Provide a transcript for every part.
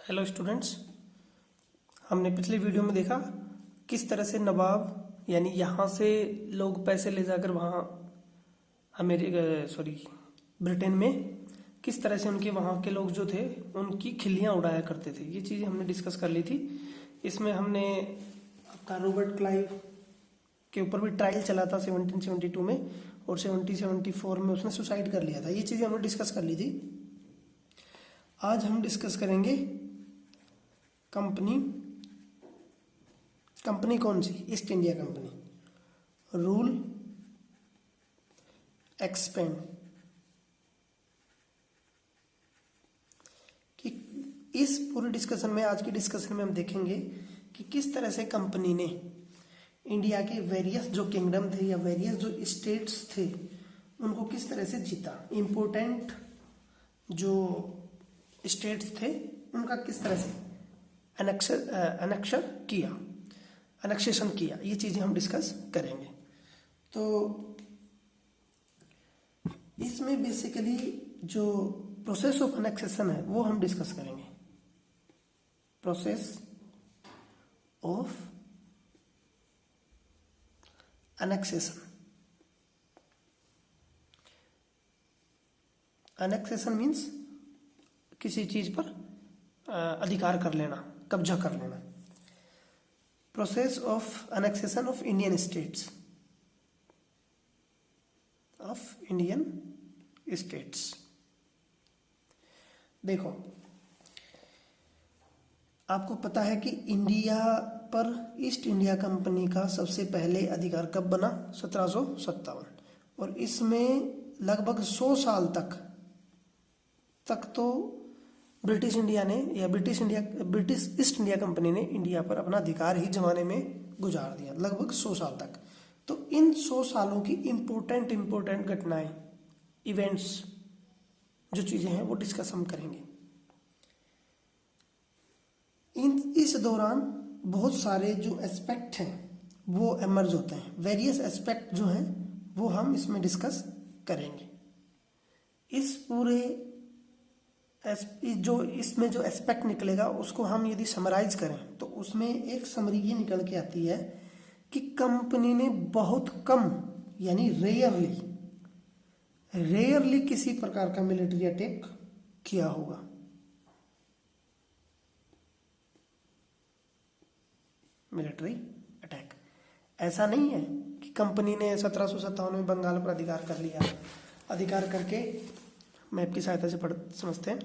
Hello students, हमने पिछले video में देखा किस तरह से नवाब यानी यहाँ से लोग पैसे ले जाकर वहाँ ब्रिटेन में किस तरह से उनके वहाँ के लोग जो थे उनकी खिल्लियाँ उड़ाया करते थे। ये चीज़ें हमने डिस्कस कर ली थी। इसमें हमने आपका रॉबर्ट क्लाइव के ऊपर भी ट्रायल चला था 1772 में, और 1774 में उसने सुसाइड कर लिया था। ये चीज़ें हमने डिस्कस कर ली थी। आज हम डिस्कस करेंगे कंपनी कौन सी? East India company. Rule, expand. कि इस पूरे डिस्कशन में, आज की डिस्कशन में हम देखेंगे कि किस तरह से कंपनी ने इंडिया के वेरियस जो किंगडम थे या वेरियस जो स्टेट्स थे उनको किस तरह से जीता। इम्पोर्टेंट जो स्टेट्स थे उनका किस तरह से अनेक्सेशन किया, ये चीज़ें हम डिस्कस करेंगे। तो इसमें बेसिकली जो प्रोसेस ऑफ अनेक्सेशन है वो हम डिस्कस करेंगे। प्रोसेस ऑफ अनेक्सेशन मीन्स किसी चीज पर अधिकार कर लेना, कब्जा कर लेना। Process of annexation of Indian states. देखो, आपको पता है कि इंडिया पर ईस्ट इंडिया कंपनी का सबसे पहले अधिकार कब बना? 1757। और इसमें लगभग 100 साल तक तो ब्रिटिश ईस्ट इंडिया कंपनी ने इंडिया पर अपना अधिकार ही जमाने में गुजार दिया, लगभग 100 साल तक। तो इन 100 सालों की इम्पोर्टेंट घटनाएं, इवेंट्स, जो चीजें हैं वो डिस्कस हम करेंगे। इस दौरान बहुत सारे जो एस्पेक्ट हैं वो एमर्ज होते हैं। वेरियस एस्पेक्ट जो हैं वो हम इसमें डिस्कस करेंगे। इस पूरे इसमें जो एस्पेक्ट निकलेगा उसको हम यदि समराइज करें तो उसमें एक समरी ये निकल के आती है कि कंपनी ने बहुत कम यानी रेयरली किसी प्रकार का मिलिट्री अटैक किया होगा। मिलिट्री अटैक ऐसा नहीं है कि कंपनी ने 1757 में बंगाल पर अधिकार कर लिया। अधिकार करके मैप की सहायता से समझते हैं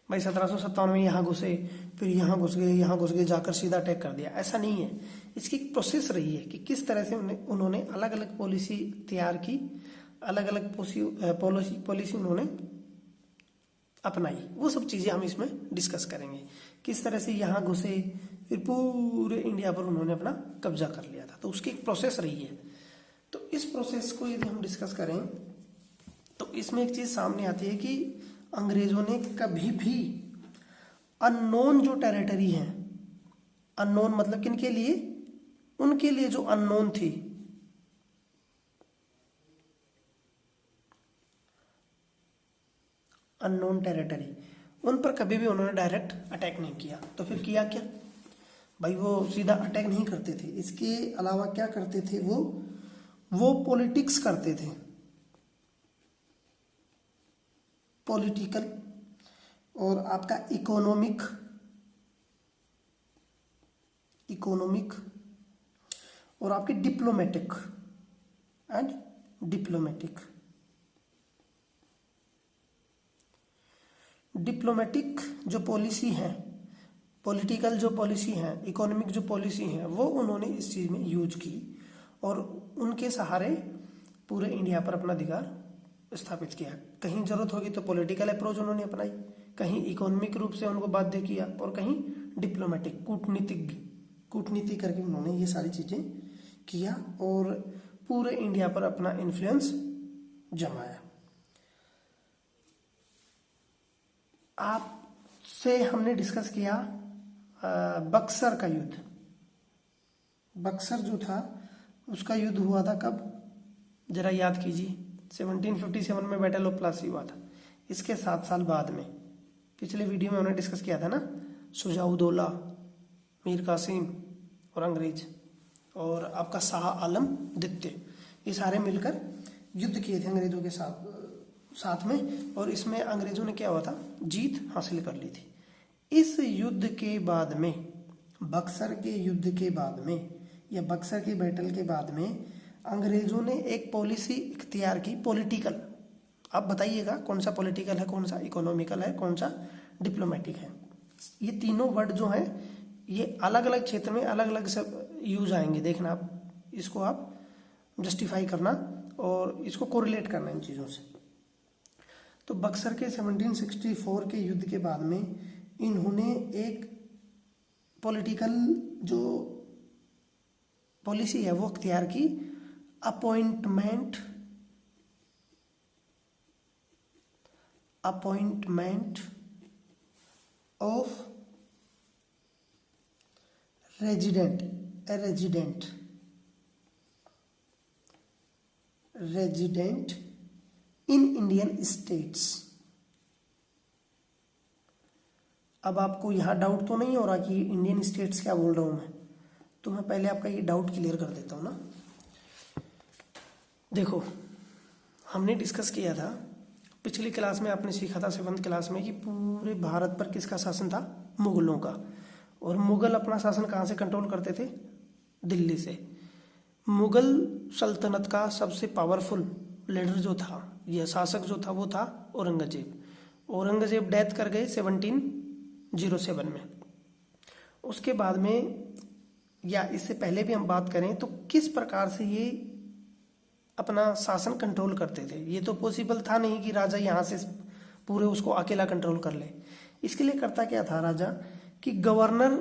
भाई, 1757 में यहाँ घुसे, फिर यहाँ घुस गए, जाकर सीधा अटैक कर दिया। ऐसा नहीं है। इसकी एक प्रोसेस रही है कि किस तरह से उन्होंने अलग अलग पॉलिसी तैयार की, अलग अलग पॉलिसी उन्होंने अपनाई। वो सब चीजें हम इसमें डिस्कस करेंगे। किस तरह से यहाँ घुसे, फिर पूरे इंडिया पर उन्होंने अपना कब्जा कर लिया था। तो उसकी एक प्रोसेस रही है। तो इस प्रोसेस को यदि हम डिस्कस करें तो इसमें एक चीज सामने आती है कि अंग्रेजों ने कभी भी अननोन जो टेरिटरी है, अननोन मतलब किनके लिए? उनके लिए जो अननोन थी, अननोन टेरिटरी, उन पर कभी भी उन्होंने डायरेक्ट अटैक नहीं किया। तो फिर किया क्या भाई? वो सीधा अटैक नहीं करते थे। इसके अलावा क्या करते थे? वो पॉलिटिक्स करते थे, पॉलिटिकल और आपका इकोनॉमिक और आपके डिप्लोमेटिक जो पॉलिसी है, पॉलिटिकल जो पॉलिसी है, इकोनॉमिक जो पॉलिसी है, वो उन्होंने इस चीज में यूज की और उनके सहारे पूरे इंडिया पर अपना अधिकार स्थापित किया। कहीं जरूरत होगी तो पॉलिटिकल अप्रोच उन्होंने अपनाई, कहीं इकोनॉमिक रूप से उनको बाध्य किया, और कहीं डिप्लोमेटिक कूटनीति करके उन्होंने ये सारी चीजें किया और पूरे इंडिया पर अपना इन्फ्लुएंस जमाया। आपसे हमने डिस्कस किया बक्सर का युद्ध। बक्सर जो था उसका युद्ध हुआ था कब? जरा याद कीजिए। 1757 में बैटल ऑफ प्लासी हुआ था। इसके 7 साल बाद में पिछले वीडियो में हमने डिस्कस किया था ना, शुजाउद्दौला, मीर कासिम और अंग्रेज और आपका शाह आलम द्वितीय, ये सारे मिलकर युद्ध किए थे अंग्रेजों के साथ में, और इसमें अंग्रेजों ने क्या हुआ था, जीत हासिल कर ली थी। इस युद्ध के बाद में, बक्सर के युद्ध के बाद में या बक्सर की बैटल के बाद में अंग्रेजों ने एक पॉलिसी इख्तियार की, पॉलिटिकल। आप बताइएगा कौन सा पॉलिटिकल है, कौन सा इकोनॉमिकल है, कौन सा डिप्लोमेटिक है। ये तीनों वर्ड जो हैं ये अलग अलग क्षेत्र में अलग अलग सब यूज आएंगे, देखना आप इसको, आप जस्टिफाई करना और इसको कोरिलेट करना इन चीज़ों से। तो बक्सर के 1764 के युद्ध के बाद में इन्होंने एक पॉलिटिकल जो पॉलिसी है वो अख्तियार की, appointment of resident in Indian states. अब आपको यहां डाउट तो नहीं हो रहा कि इंडियन स्टेट्स क्या बोल रहा हूं मैं, तो मैं पहले आपका ये डाउट क्लियर कर देता हूं ना। देखो, हमने डिस्कस किया था पिछली क्लास में, आपने सीखा था 7th क्लास में कि पूरे भारत पर किसका शासन था, मुगलों का। और मुगल अपना शासन कहाँ से कंट्रोल करते थे, दिल्ली से। मुगल सल्तनत का सबसे पावरफुल लीडर जो था, यह शासक जो था, वो था औरंगजेब। औरंगजेब डेथ कर गए 1707 में। उसके बाद में या इससे पहले भी हम बात करें तो किस प्रकार से ये अपना शासन कंट्रोल करते थे। ये तो पॉसिबल था नहीं कि राजा यहाँ से पूरे उसको अकेला कंट्रोल कर ले। इसके लिए करता क्या था राजा, कि गवर्नर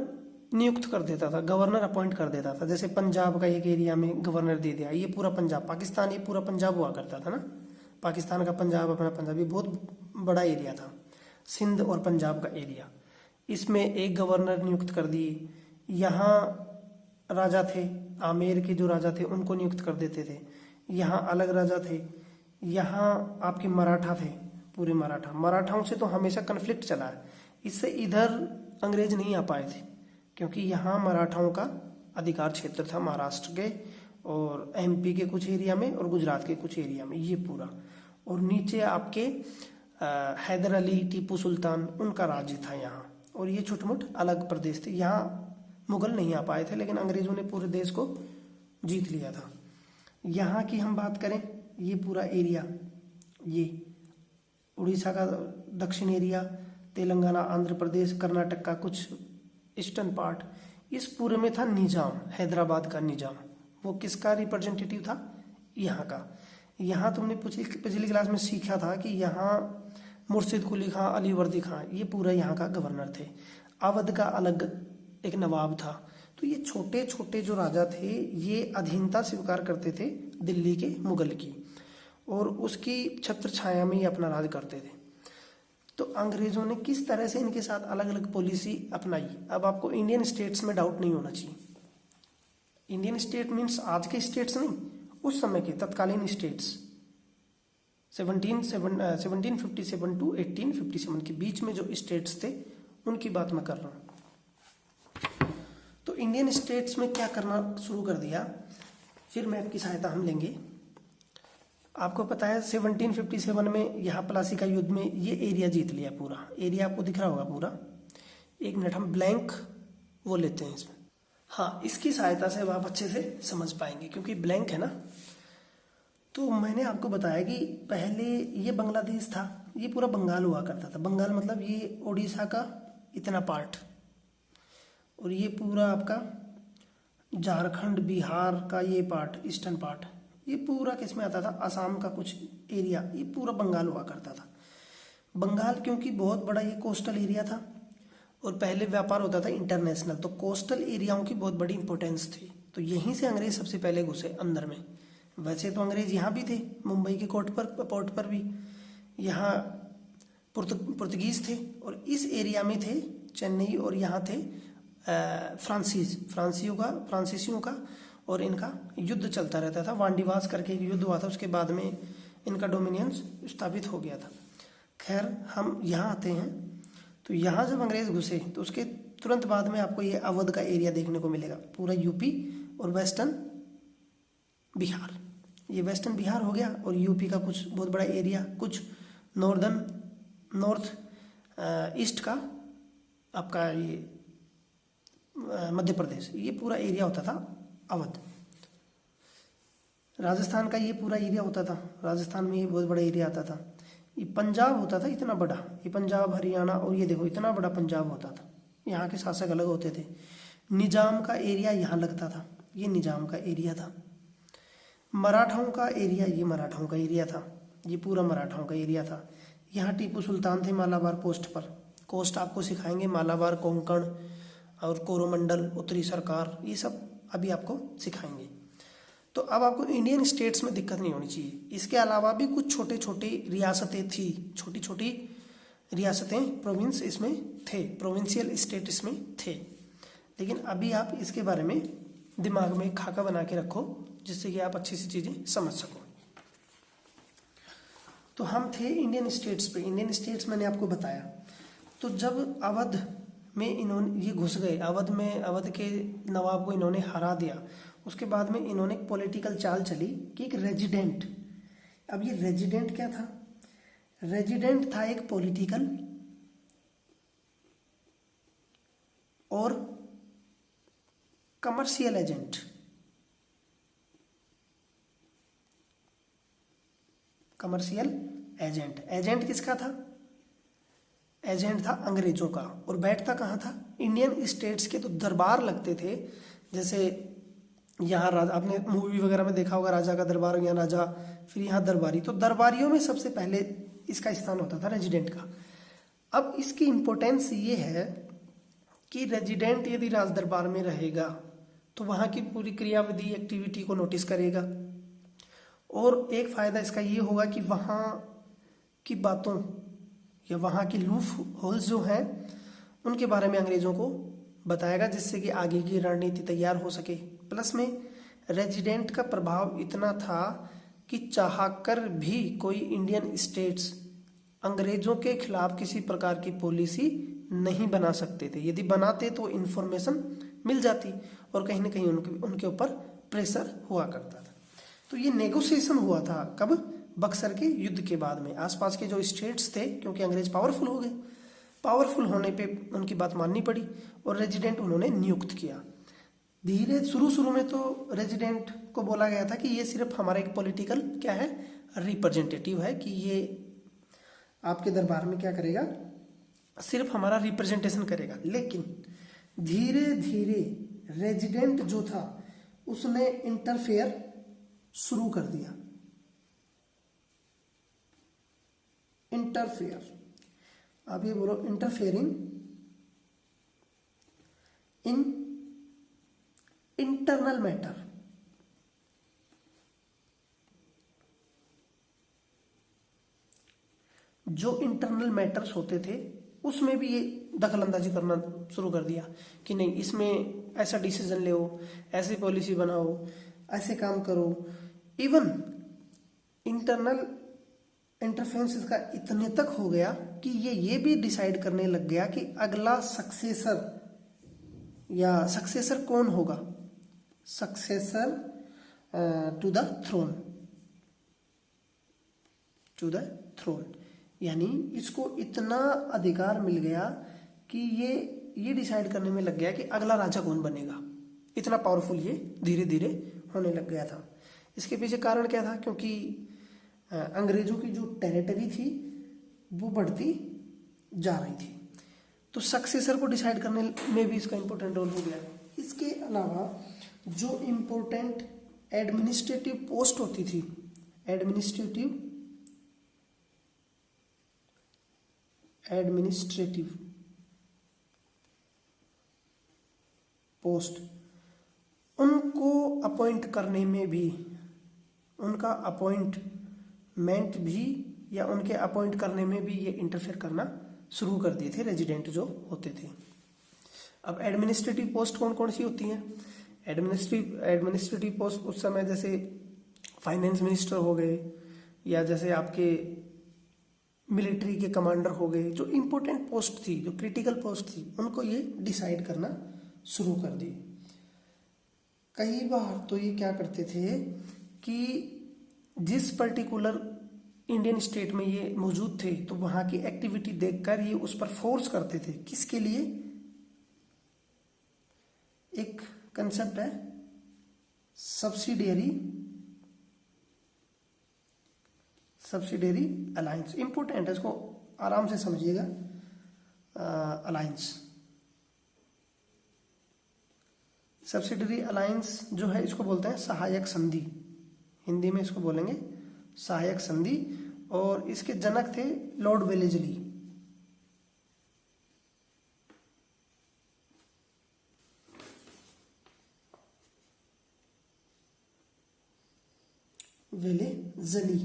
नियुक्त कर देता था, गवर्नर अपॉइंट कर देता था। जैसे पंजाब का एक एरिया में गवर्नर दे दिया, ये पूरा पंजाब, पाकिस्तान ये पूरा पंजाब हुआ करता था ना, पाकिस्तान का पंजाब, अपना पंजाब, ये बहुत बड़ा एरिया था, सिंध और पंजाब का एरिया। इसमें एक गवर्नर नियुक्त कर दिए। यहाँ राजा थे, आमेर के जो राजा थे उनको नियुक्त कर देते थे। यहाँ अलग राजा थे, यहाँ आपके मराठा थे, पूरे मराठाओं से तो हमेशा कन्फ्लिक्ट चला है। इससे इधर अंग्रेज नहीं आ पाए थे, क्योंकि यहाँ मराठाओं का अधिकार क्षेत्र था, महाराष्ट्र के और एमपी के कुछ एरिया में और गुजरात के कुछ एरिया में, ये पूरा। और नीचे आपके हैदर अली, टीपू सुल्तान, उनका राज्य था यहाँ। और ये छोटे मोटे अलग प्रदेश थे, यहाँ मुगल नहीं आ पाए थे, लेकिन अंग्रेजों ने पूरे देश को जीत लिया था। यहाँ की हम बात करें, ये पूरा एरिया, ये उड़ीसा का दक्षिण एरिया, तेलंगाना, आंध्र प्रदेश, कर्नाटक का कुछ ईस्टर्न पार्ट, इस पूरे में था निजाम, हैदराबाद का निजाम। वो किसका रिप्रेजेंटेटिव था, यहाँ का। यहाँ तुमने पिछली क्लास में सीखा था कि यहाँ मुर्शिद कुली खां, अली वर्दी खां, ये पूरा यहाँ का गवर्नर थे। अवध का अलग एक नवाब था। तो ये छोटे छोटे जो राजा थे ये अधीनता स्वीकार करते थे दिल्ली के मुगल की, और उसकी छत्र छाया में ही अपना राज करते थे। तो अंग्रेजों ने किस तरह से इनके साथ अलग अलग पॉलिसी अपनाई। अब आपको इंडियन स्टेट्स में डाउट नहीं होना चाहिए। इंडियन स्टेट मीन्स आज के स्टेट्स नहीं, उस समय के तत्कालीन स्टेट्स, 1757 टू 1857 के बीच में जो स्टेट्स थे उनकी बात मैं कर रहा हूँ। तो इंडियन स्टेट्स में क्या करना शुरू कर दिया, फिर मैप की सहायता हम लेंगे। आपको पता है 1757 में यहाँ प्लासी का युद्ध में ये एरिया जीत लिया, पूरा एरिया आपको दिख रहा होगा पूरा। एक मिनट, हम ब्लैंक वो लेते हैं इसमें, हाँ, इसकी सहायता से अब आप अच्छे से समझ पाएंगे, क्योंकि ब्लैंक है ना। तो मैंने आपको बताया कि पहले ये बांग्लादेश था, ये पूरा बंगाल हुआ करता था। बंगाल मतलब ये उड़ीसा का इतना पार्ट, और ये पूरा आपका झारखंड, बिहार का ये पार्ट, ईस्टर्न पार्ट, ये पूरा किस में आता था, असम का कुछ एरिया, ये पूरा बंगाल हुआ करता था। बंगाल क्योंकि बहुत बड़ा ये कोस्टल एरिया था, और पहले व्यापार होता था इंटरनेशनल, तो कोस्टल एरियाओं की बहुत बड़ी इंपॉर्टेंस थी। तो यहीं से अंग्रेज सबसे पहले घुसे अंदर में। वैसे तो अंग्रेज यहाँ भी थे, मुंबई के पोर्ट पर भी, यहाँ पुर्तगीज थे, और इस एरिया में थे चेन्नई, और यहाँ थे फ्रांसीसियों का, और इनका युद्ध चलता रहता था। वांडीवास करके एक युद्ध हुआ था, उसके बाद में इनका डोमिनियंस स्थापित हो गया था। खैर, हम यहाँ आते हैं तो यहाँ जब अंग्रेज घुसे तो उसके तुरंत बाद में आपको ये अवध का एरिया देखने को मिलेगा, पूरा यूपी और वेस्टर्न बिहार। ये वेस्टर्न बिहार हो गया और यूपी का कुछ बहुत बड़ा एरिया, कुछ नॉर्थ ईस्ट का आपका ये मध्य प्रदेश, ये पूरा एरिया होता था अवध। राजस्थान का ये पूरा एरिया होता था, राजस्थान में ये बहुत बड़ा एरिया आता था। ये पंजाब होता था इतना बड़ा, ये पंजाब हरियाणा, और ये देखो इतना बड़ा पंजाब होता था। यहाँ के शासक अलग होते थे। निजाम का एरिया यहाँ लगता था, ये निजाम का एरिया था। मराठाओं का एरिया, ये मराठाओं का एरिया था, ये पूरा मराठाओं का एरिया था। यहाँ टीपू सुल्तान थे मालाबार पोस्ट पर। कोस्ट आपको सिखाएंगे, मालाबार, कोंकण और कोरोमंडल, उत्तरी सरकार, ये सब अभी आपको सिखाएंगे। तो अब आपको इंडियन स्टेट्स में दिक्कत नहीं होनी चाहिए। इसके अलावा भी कुछ छोटे छोटे रियासतें थी, छोटी छोटी रियासतें, प्रोविंस इसमें थे, प्रोविंशियल स्टेट इसमें थे। लेकिन अभी आप इसके बारे में दिमाग में खाका बना के रखो, जिससे कि आप अच्छी सी चीज़ें समझ सको। तो हम थे इंडियन स्टेट्स पे। इंडियन स्टेट्स मैंने आपको बताया। तो जब अवध में इन्होंने ये घुस गए, अवध में अवध के नवाब को इन्होंने हरा दिया, उसके बाद में इन्होंने एक पॉलिटिकल चाल चली कि एक रेजिडेंट, अब ये रेजिडेंट क्या था? रेजिडेंट था एक पॉलिटिकल और commercial agent. Commercial agent, agent किसका था? एजेंट था अंग्रेजों का। और बैठता कहाँ था? इंडियन स्टेट्स के तो दरबार लगते थे, जैसे यहाँ राजा, आपने मूवी वगैरह में देखा होगा, राजा का दरबार, यहाँ राजा, फिर यहाँ दरबारी। तो दरबारियों में सबसे पहले इसका स्थान होता था रेजिडेंट का। अब इसकी इम्पोर्टेंस ये है कि रेजिडेंट यदि राज दरबार में रहेगा तो वहाँ की पूरी क्रियाविधि, एक्टिविटी को नोटिस करेगा। और एक फायदा इसका ये होगा कि वहाँ की बातों या वहाँ की लूप होल्स जो हैं उनके बारे में अंग्रेजों को बताएगा, जिससे कि आगे की रणनीति तैयार हो सके। प्लस में रेजिडेंट का प्रभाव इतना था कि चाहकर भी कोई इंडियन स्टेट्स अंग्रेजों के खिलाफ किसी प्रकार की पॉलिसी नहीं बना सकते थे। यदि बनाते तो इंफॉर्मेशन मिल जाती और कहीं ना कहीं उनके ऊपर प्रेशर हुआ करता था। तो ये नेगोशिएशन हुआ था कब? बक्सर के युद्ध के बाद में। आसपास के जो स्टेट्स थे, क्योंकि अंग्रेज पावरफुल हो गए, पावरफुल होने पे उनकी बात माननी पड़ी और रेजिडेंट उन्होंने नियुक्त किया। धीरे शुरू में तो रेजिडेंट को बोला गया था कि ये सिर्फ हमारा एक पॉलिटिकल क्या है, रिप्रेजेंटेटिव है, कि ये आपके दरबार में क्या करेगा, सिर्फ हमारा रिप्रेजेंटेशन करेगा। लेकिन धीरे धीरे रेजिडेंट जो था उसने इंटरफेयर शुरू कर दिया। इंटरफेयर, आप ये बोलो, इंटरफेयरिंग इन इंटरनल मैटर। जो इंटरनल मैटर्स होते थे उसमें भी ये दखल अंदाजी करना शुरू कर दिया कि नहीं, इसमें ऐसा डिसीजन ले, ऐसी पॉलिसी बनाओ, ऐसे काम करो। इवन इंटरनल इंटरफेरेंस का इतने तक हो गया कि ये भी डिसाइड करने लग गया कि अगला सक्सेसर या सक्सेसर कौन होगा, successor to the throne, to the throne. यानी इसको इतना अधिकार मिल गया कि ये डिसाइड करने में लग गया कि अगला राजा कौन बनेगा। इतना पावरफुल ये धीरे धीरे होने लग गया था। इसके पीछे कारण क्या था? क्योंकि अंग्रेजों की जो टेरिटरी थी वो बढ़ती जा रही थी, तो सक्सेसर को डिसाइड करने में भी इसका इंपॉर्टेंट रोल हो गया। इसके अलावा जो इम्पोर्टेंट एडमिनिस्ट्रेटिव पोस्ट होती थी, एडमिनिस्ट्रेटिव पोस्ट, उनको अपॉइंट करने में भी, उनका अपॉइंटमेंट भी या उनके अपॉइंट करने में भी ये इंटरफेयर करना शुरू कर दिए थे रेजिडेंट जो होते थे। अब एडमिनिस्ट्रेटिव पोस्ट कौन कौन सी होती हैं? एडमिनिस्ट्रेटिव पोस्ट उस समय जैसे फाइनेंस मिनिस्टर हो गए, या जैसे आपके मिलिट्री के कमांडर हो गए, जो इम्पोर्टेंट पोस्ट थी, जो क्रिटिकल पोस्ट थी, उनको ये डिसाइड करना शुरू कर दी। कई बार तो ये क्या करते थे कि जिस पर्टिकुलर इंडियन स्टेट में ये मौजूद थे तो वहाँ की एक्टिविटी देखकर ये उस पर फोर्स करते थे। किसके लिए? एक कंसेप्ट है सब्सिडियरी अलायंस, इंपोर्टेंट है, इसको आराम से समझिएगा। अलायंस, सब्सिडियरी अलायंस जो है इसको बोलते हैं सहायक संधि, हिंदी में इसको बोलेंगे सहायक संधि। और इसके जनक थे लॉर्ड वेलेजली। वेलेजली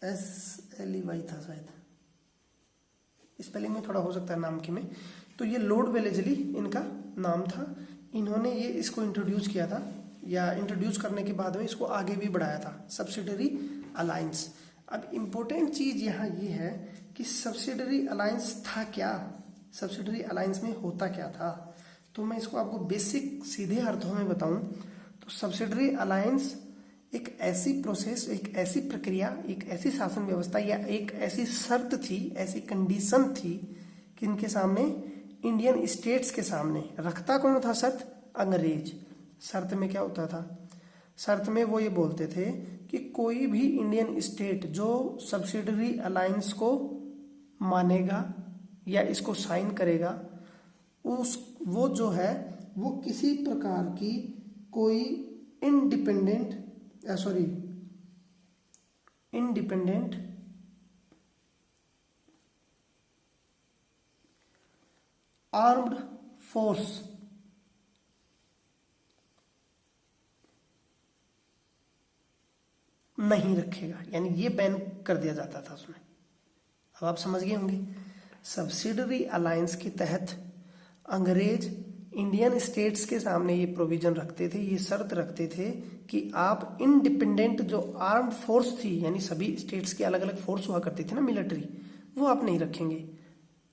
SLEY था शायद, स्पेलिंग में थोड़ा हो सकता है नाम के में। तो ये लॉर्ड वेलेजली इनका नाम था। इन्होंने ये इसको इंट्रोड्यूस किया था, या इंट्रोड्यूस करने के बाद में इसको आगे भी बढ़ाया था, सब्सिडियरी अलायंस। अब इम्पोर्टेंट चीज यहाँ ये है कि सब्सिडियरी अलायंस था क्या, सब्सिडियरी अलायंस में होता क्या था। तो मैं इसको आपको बेसिक सीधे अर्थों में बताऊं तो सब्सिडियरी अलायंस एक ऐसी प्रोसेस, एक ऐसी प्रक्रिया, एक ऐसी शासन व्यवस्था या एक ऐसी शर्त थी, ऐसी कंडीशन थी कि इनके सामने, इंडियन स्टेट्स के सामने रखता कौन था शर्त? अंग्रेज। शर्त में क्या होता था? शर्त में वो ये बोलते थे कि कोई भी इंडियन स्टेट जो सब्सिडियरी अलायंस को मानेगा या इसको साइन करेगा, वो जो है वो किसी प्रकार की कोई इंडिपेंडेंट आर्म्ड फोर्स नहीं रखेगा, यानी ये बैन कर दिया जाता था उसमें। अब आप समझ गए होंगे, सब्सिडियरी अलायंस के तहत अंग्रेज इंडियन स्टेट्स के सामने ये प्रोविजन रखते थे, ये शर्त रखते थे कि आप इंडिपेंडेंट जो आर्म्ड फोर्स थी, यानी सभी स्टेट्स की अलग अलग फोर्स हुआ करती थी ना मिलिट्री, वो आप नहीं रखेंगे।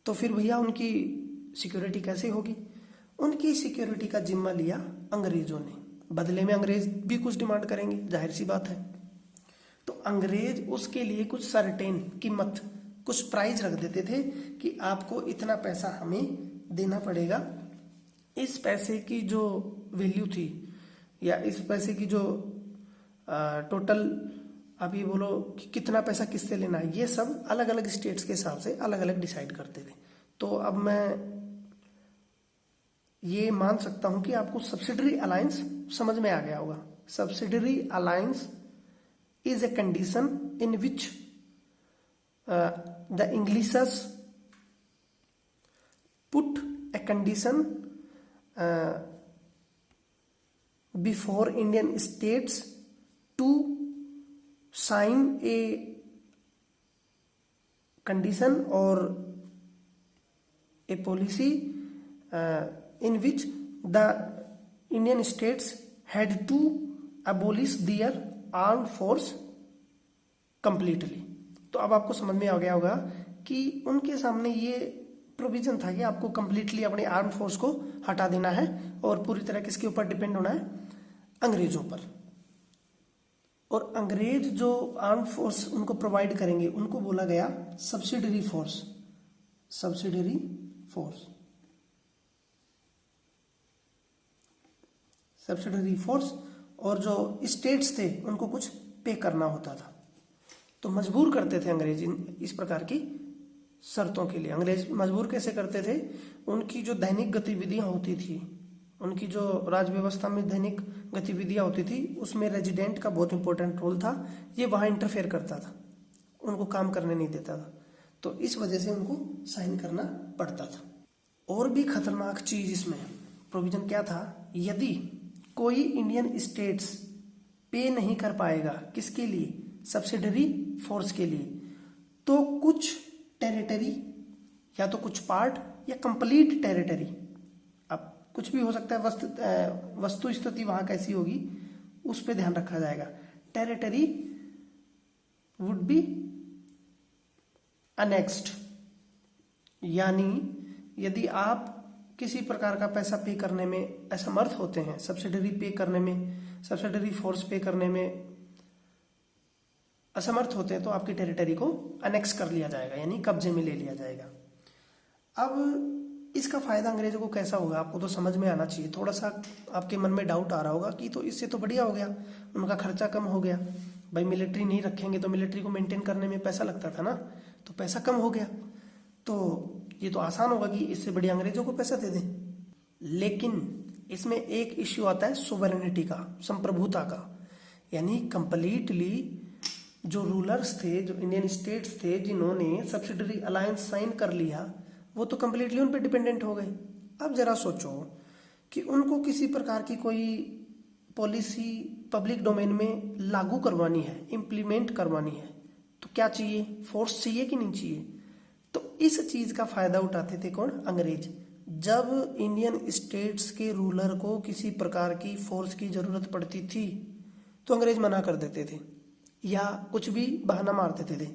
तो फिर भैया उनकी सिक्योरिटी कैसे होगी? उनकी सिक्योरिटी का जिम्मा लिया अंग्रेजों ने। बदले में अंग्रेज भी कुछ डिमांड करेंगे, जाहिर सी बात है। तो अंग्रेज उसके लिए कुछ सर्टेन कीमत, कुछ प्राइस रख देते थे कि आपको इतना पैसा हमें देना पड़ेगा। इस पैसे की जो वैल्यू थी या इस पैसे की जो टोटल, आप ये बोलो कि कितना पैसा किससे लेना है, ये सब अलग अलग स्टेट्स के हिसाब से अलग अलग डिसाइड करते थे। तो अब मैं ये मान सकता हूं कि आपको सब्सिडियरी अलायंस समझ में आ गया होगा। Subsidiary alliance is a condition in which the Englishes put a condition before Indian states to sign a condition or a policy in which the Indian states had to abolish their armed force completely. तो अब आपको समझ में आ गया होगा कि उनके सामने ये प्रोविजन था कि आपको कंप्लीटली अपनी आर्म्ड फोर्स को हटा देना है और पूरी तरह किसके ऊपर डिपेंड होना है? अंग्रेजों पर। और अंग्रेज जो आर्म्ड फोर्स उनको प्रोवाइड करेंगे उनको बोला गया subsidiary force. Subsidiary force, subsidiary force. और जो स्टेट्स थे उनको कुछ पे करना होता था। तो मजबूर करते थे अंग्रेज इस प्रकार की शर्तों के लिए। अंग्रेज मजबूर कैसे करते थे? उनकी जो दैनिक गतिविधियां होती थी, उनकी जो राज व्यवस्था में दैनिक गतिविधियां होती थी, उसमें रेजिडेंट का बहुत इंपॉर्टेंट रोल था। ये वहां इंटरफेयर करता था, उनको काम करने नहीं देता था। तो इस वजह से उनको साइन करना पड़ता था। और भी खतरनाक चीज इसमें प्रोविजन क्या था? यदि कोई इंडियन स्टेट्स पे नहीं कर पाएगा, किसके लिए? सब्सिडियरी फोर्स के लिए, तो कुछ टेरिटरी या तो कुछ पार्ट या कंप्लीट टेरिटरी, अब कुछ भी हो सकता है, वस्तु स्थिति वहां कैसी होगी उस पर ध्यान रखा जाएगा। टेरिटरी वुड बी अनेक्स्ड, यानी यदि आप किसी प्रकार का पैसा पे करने में असमर्थ होते हैं, सब्सिडरी पे करने में, सब्सिडरी फोर्स पे करने में असमर्थ होते हैं, तो आपकी टेरिटरी को अनेक्स कर लिया जाएगा, यानी कब्जे में ले लिया जाएगा। अब इसका फायदा अंग्रेजों को कैसा होगा, आपको तो समझ में आना चाहिए। थोड़ा सा आपके मन में डाउट आ रहा होगा कि तो इससे तो बढ़िया हो गया, उनका खर्चा कम हो गया। भाई मिलिट्री नहीं रखेंगे तो मिलिट्री को मेंटेन करने में पैसा लगता था ना, तो पैसा कम हो गया, तो ये तो आसान होगा कि इससे बढ़िया अंग्रेजों को पैसा दे दें। लेकिन इसमें एक इश्यू आता है सोवरेनिटी का, संप्रभुता का, यानी कंप्लीटली जो रूलर्स थे, जो इंडियन स्टेट्स थे जिन्होंने सब्सिडरी अलायंस साइन कर लिया, वो तो कंप्लीटली उन पर डिपेंडेंट हो गए। अब जरा सोचो कि उनको किसी प्रकार की कोई पॉलिसी पब्लिक डोमेन में लागू करवानी है, इम्प्लीमेंट करवानी है, तो क्या चाहिए, फोर्स चाहिए कि नहीं चाहिए। तो इस चीज का फायदा उठाते थे कौन, अंग्रेज। जब इंडियन स्टेट्स के रूलर को किसी प्रकार की फोर्स की जरूरत पड़ती थी तो अंग्रेज मना कर देते थे या कुछ भी बहाना मार देते थे।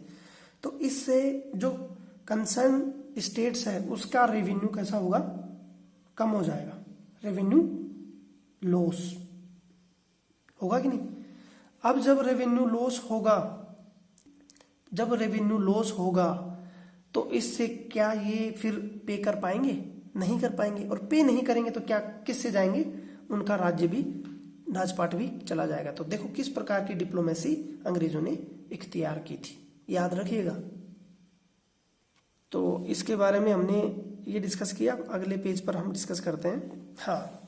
तो इससे जो कंसर्न स्टेट्स है उसका रेवेन्यू कैसा होगा, कम हो जाएगा, रेवेन्यू लॉस होगा कि नहीं। अब जब रेवेन्यू लॉस होगा तो इससे क्या ये फिर पे कर पाएंगे, नहीं कर पाएंगे, और पे नहीं करेंगे तो क्या किससे जाएंगे, उनका राज्य भी, राजपाट भी चला जाएगा। तो देखो किस प्रकार की डिप्लोमेसी अंग्रेजों ने इख्तियार की थी, याद रखिएगा। तो इसके बारे में हमने ये डिस्कस किया, अगले पेज पर हम डिस्कस करते हैं। हाँ,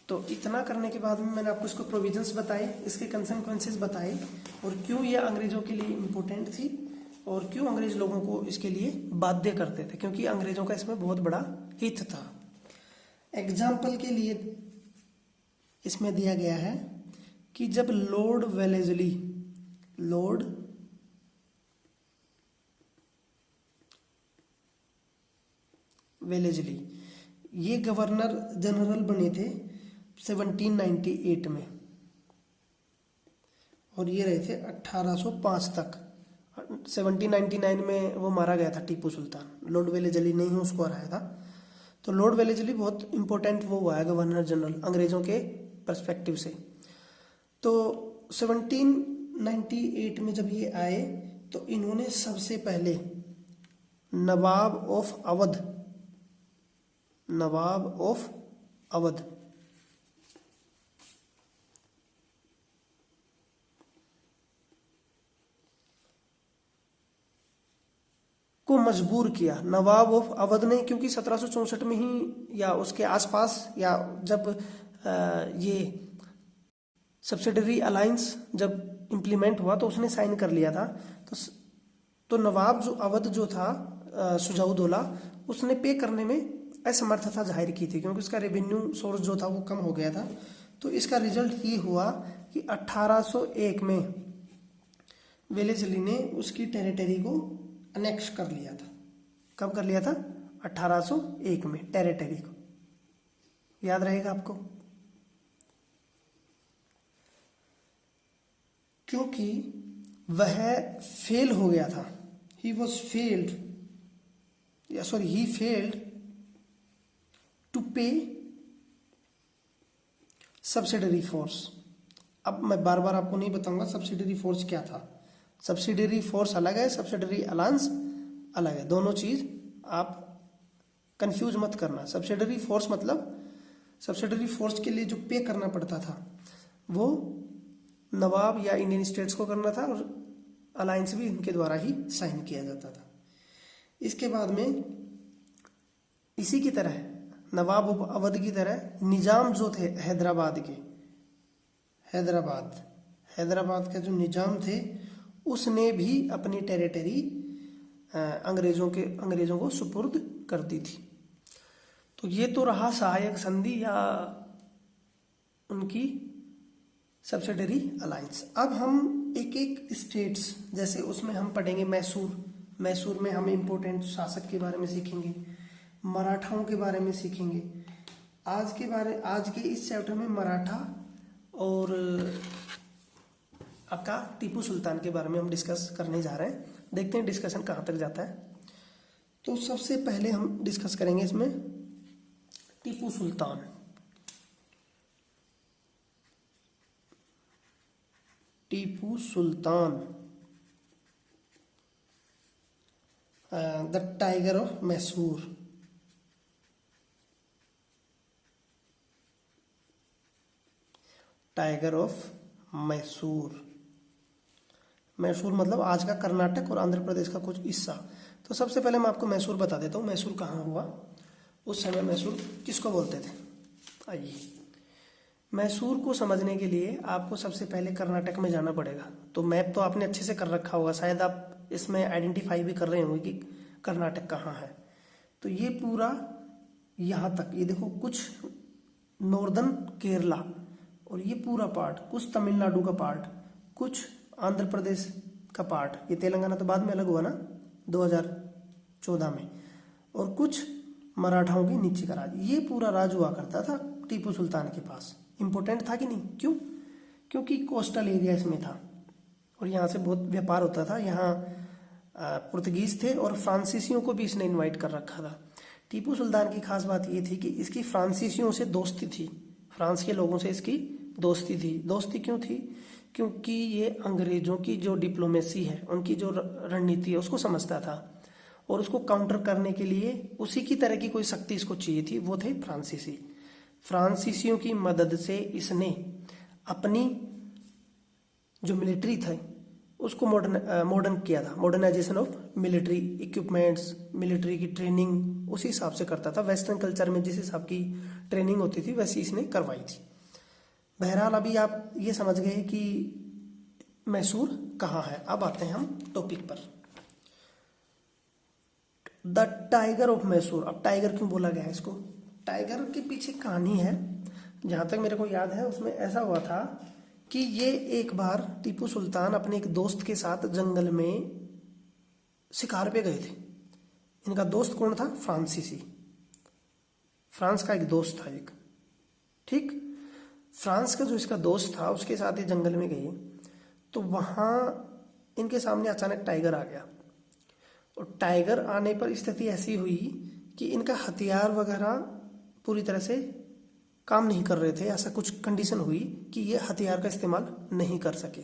तो इतना करने के बाद में मैंने आपको इसको प्रोविजंस बताए, इसके कंसेक्वेंसेस बताए, और क्यों ये अंग्रेजों के लिए इम्पोर्टेंट थी और क्यों अंग्रेज लोगों को इसके लिए बाध्य करते थे, क्योंकि अंग्रेजों का इसमें बहुत बड़ा हित था। एग्जाम्पल के लिए इसमें दिया गया है कि जब लॉर्ड वेलेजली ये गवर्नर जनरल बने थे 1798 में, और ये रहे थे 1805 तक। 1799 में वो मारा गया था टीपू सुल्तान, लॉर्ड वेलेजली ने ही उसको हराया था। तो लॉर्ड वेलेजली बहुत इंपॉर्टेंट वो हुआ है गवर्नर जनरल अंग्रेजों के पर्सपेक्टिव से। तो 1798 में जब ये आए तो इन्होंने सबसे पहले नवाब ऑफ अवध को मजबूर किया। नवाब ऑफ अवध ने, क्योंकि 1764 में ही या उसके आसपास, या जब ये सब्सिडरी अलायंस जब इम्प्लीमेंट हुआ तो उसने साइन कर लिया था। तो नवाब जो अवध जो था सुजाउद्दौला, उसने पे करने में असमर्थता जाहिर की थी, क्योंकि उसका रेवेन्यू सोर्स जो था वो कम हो गया था। तो इसका रिजल्ट ये हुआ कि 1801 में वेलेजली ने उसकी टेरिटरी को अनेक्स कर लिया था। कब कर लिया था, 1801 में टेरिटरी को, याद रहेगा आपको, क्योंकि वह फेल हो गया था। ही फेल्ड टू पे सब्सिडरी फोर्स। अब मैं बार बार आपको नहीं बताऊंगा सब्सिडरी फोर्स क्या था। सब्सिडरी फोर्स अलग है, सब्सिडरी अलायंस अलग है, दोनों चीज आप कंफ्यूज मत करना। सब्सिडरी फोर्स मतलब सब्सिडरी फोर्स के लिए जो पे करना पड़ता था वो नवाब या इंडियन स्टेट्स को करना था, और अलायंस भी इनके द्वारा ही साइन किया जाता था। इसके बाद में इसी की तरह नवाब अवध की तरह निजाम जो थे हैदराबाद के जो निजाम थे उसने भी अपनी टेरिटरी अंग्रेजों को सुपुर्द कर दी थी। तो ये तो रहा सहायक संधि या उनकी सब्सिडरी अलायंस। अब हम एक एक स्टेट्स, जैसे उसमें हम पढ़ेंगे मैसूर में हम इम्पोर्टेंट शासक के बारे में सीखेंगे, मराठाओं के बारे में सीखेंगे। आज के इस चैप्टर में मराठा और आपका टीपू सुल्तान के बारे में हम डिस्कस करने जा रहे हैं। देखते हैं डिस्कशन कहाँ तक जाता है। तो सबसे पहले हम डिस्कस करेंगे इसमें Tipu Sultan. Tipu Sultan, the tiger of Mysore. Tiger of Mysore, Mysore मतलब आज का कर्नाटक और आंध्र प्रदेश का कुछ हिस्सा। तो सबसे पहले मैं आपको मैसूर बता देता हूँ, मैसूर कहाँ हुआ, उस समय मैसूर किसको बोलते थे। आइए, मैसूर को समझने के लिए आपको सबसे पहले कर्नाटक में जाना पड़ेगा। तो मैप तो आपने अच्छे से कर रखा होगा, शायद आप इसमें आइडेंटिफाई भी कर रहे होंगे कि कर्नाटक कहाँ है। तो ये पूरा यहाँ तक, ये देखो कुछ नॉर्दर्न केरला, और ये पूरा पार्ट, कुछ तमिलनाडु का पार्ट, कुछ आंध्र प्रदेश का पार्ट, ये तेलंगाना तो बाद में अलग हुआ ना 2014 में, और कुछ मराठाओं के नीचे का राज। ये पूरा राज हुआ करता था टीपू सुल्तान के पास। इंपॉर्टेंट था कि नहीं? क्यों? क्योंकि कोस्टल एरिया इसमें था और यहाँ से बहुत व्यापार होता था। यहाँ पुर्तगीज थे और फ्रांसीसियों को भी इसने इनवाइट कर रखा था। टीपू सुल्तान की खास बात ये थी कि इसकी फ्रांसीसियों से दोस्ती थी, फ्रांस के लोगों से इसकी दोस्ती थी। दोस्ती क्यों थी? क्योंकि ये अंग्रेजों की जो डिप्लोमेसी है, उनकी जो रणनीति है, उसको समझता था और उसको काउंटर करने के लिए उसी की तरह की कोई शक्ति इसको चाहिए थी, वो थे फ्रांसीसी। फ्रांसीसियों की मदद से इसने अपनी जो मिलिट्री थे उसको मॉडर्न किया था, modernisation of military equipments, military की ट्रेनिंग उसी हिसाब से करता था। वेस्टर्न कल्चर में जिस हिसाब की ट्रेनिंग होती थी वैसी इसने करवाई थी। बहरहाल अभी आप ये समझ गए कि मैसूर कहाँ है। अब आते हैं हम टॉपिक पर, द टाइगर ऑफ मैसूर। अब टाइगर क्यों बोला गया है इसको? टाइगर के पीछे कहानी है, जहाँ तक मेरे को याद है उसमें ऐसा हुआ था कि ये एक बार टीपू सुल्तान अपने एक दोस्त के साथ जंगल में शिकार पे गए थे। इनका दोस्त कौन था? फ्रांसीसी, फ्रांस का एक दोस्त था एक, ठीक। फ्रांस का जो इसका दोस्त था उसके साथ ये जंगल में गए, तो वहाँ इनके सामने अचानक टाइगर आ गया। और टाइगर आने पर स्थिति ऐसी हुई कि इनका हथियार वगैरह पूरी तरह से काम नहीं कर रहे थे। ऐसा कुछ कंडीशन हुई कि ये हथियार का इस्तेमाल नहीं कर सके।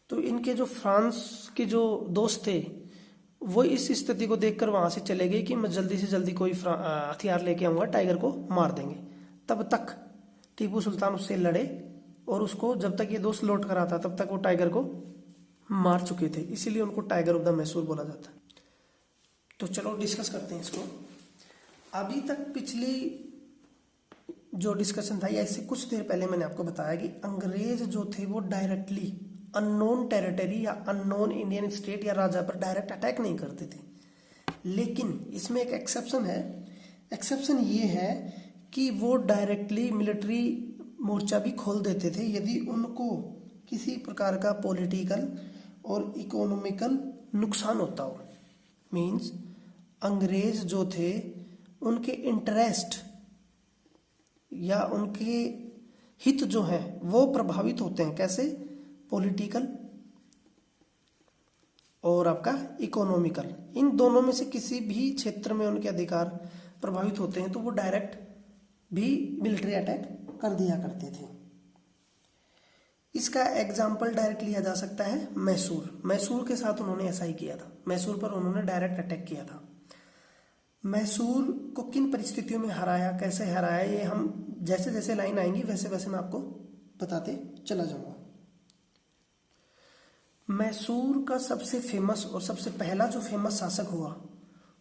तो इनके जो फ्रांस के जो दोस्त थे वो इस स्थिति को देखकर वहाँ से चले गए कि मैं जल्दी से जल्दी कोई हथियार लेके आऊँगा, टाइगर को मार देंगे। तब तक टीपू सुल्तान उससे लड़े और उसको, जब तक ये दोस्त लौट कर आता तब तक वो टाइगर को मार चुके थे, इसीलिए उनको टाइगर ऑफ द मैसूर बोला जाता है। तो चलो डिस्कस करते हैं इसको। अभी तक पिछली जो डिस्कशन था या इससे कुछ देर पहले मैंने आपको बताया कि अंग्रेज जो थे वो डायरेक्टली अननोन टेरिटरी या अननोन इंडियन स्टेट या राजा पर डायरेक्ट अटैक नहीं करते थे। लेकिन इसमें एक एक्सेप्शन है। एक्सेप्शन ये है कि वो डायरेक्टली मिलिट्री मोर्चा भी खोल देते थे यदि उनको किसी प्रकार का पॉलिटिकल और इकोनॉमिकल नुकसान होता हो। मीन्स अंग्रेज जो थे उनके इंटरेस्ट या उनके हित जो हैं वो प्रभावित होते हैं। कैसे? पॉलिटिकल और आपका इकोनॉमिकल, इन दोनों में से किसी भी क्षेत्र में उनके अधिकार प्रभावित होते हैं तो वो डायरेक्ट भी मिलिट्री अटैक कर दिया करते थे। इसका एग्जाम्पल डायरेक्ट लिया जा सकता है मैसूर। मैसूर के साथ उन्होंने ऐसा ही किया था, मैसूर पर उन्होंने डायरेक्ट अटैक किया था। मैसूर को किन परिस्थितियों में हराया, कैसे हराया, ये हम जैसे जैसे लाइन आएंगी वैसे वैसे मैं आपको बताते चला जाऊंगा। मैसूर का सबसे फेमस और सबसे पहला जो फेमस शासक हुआ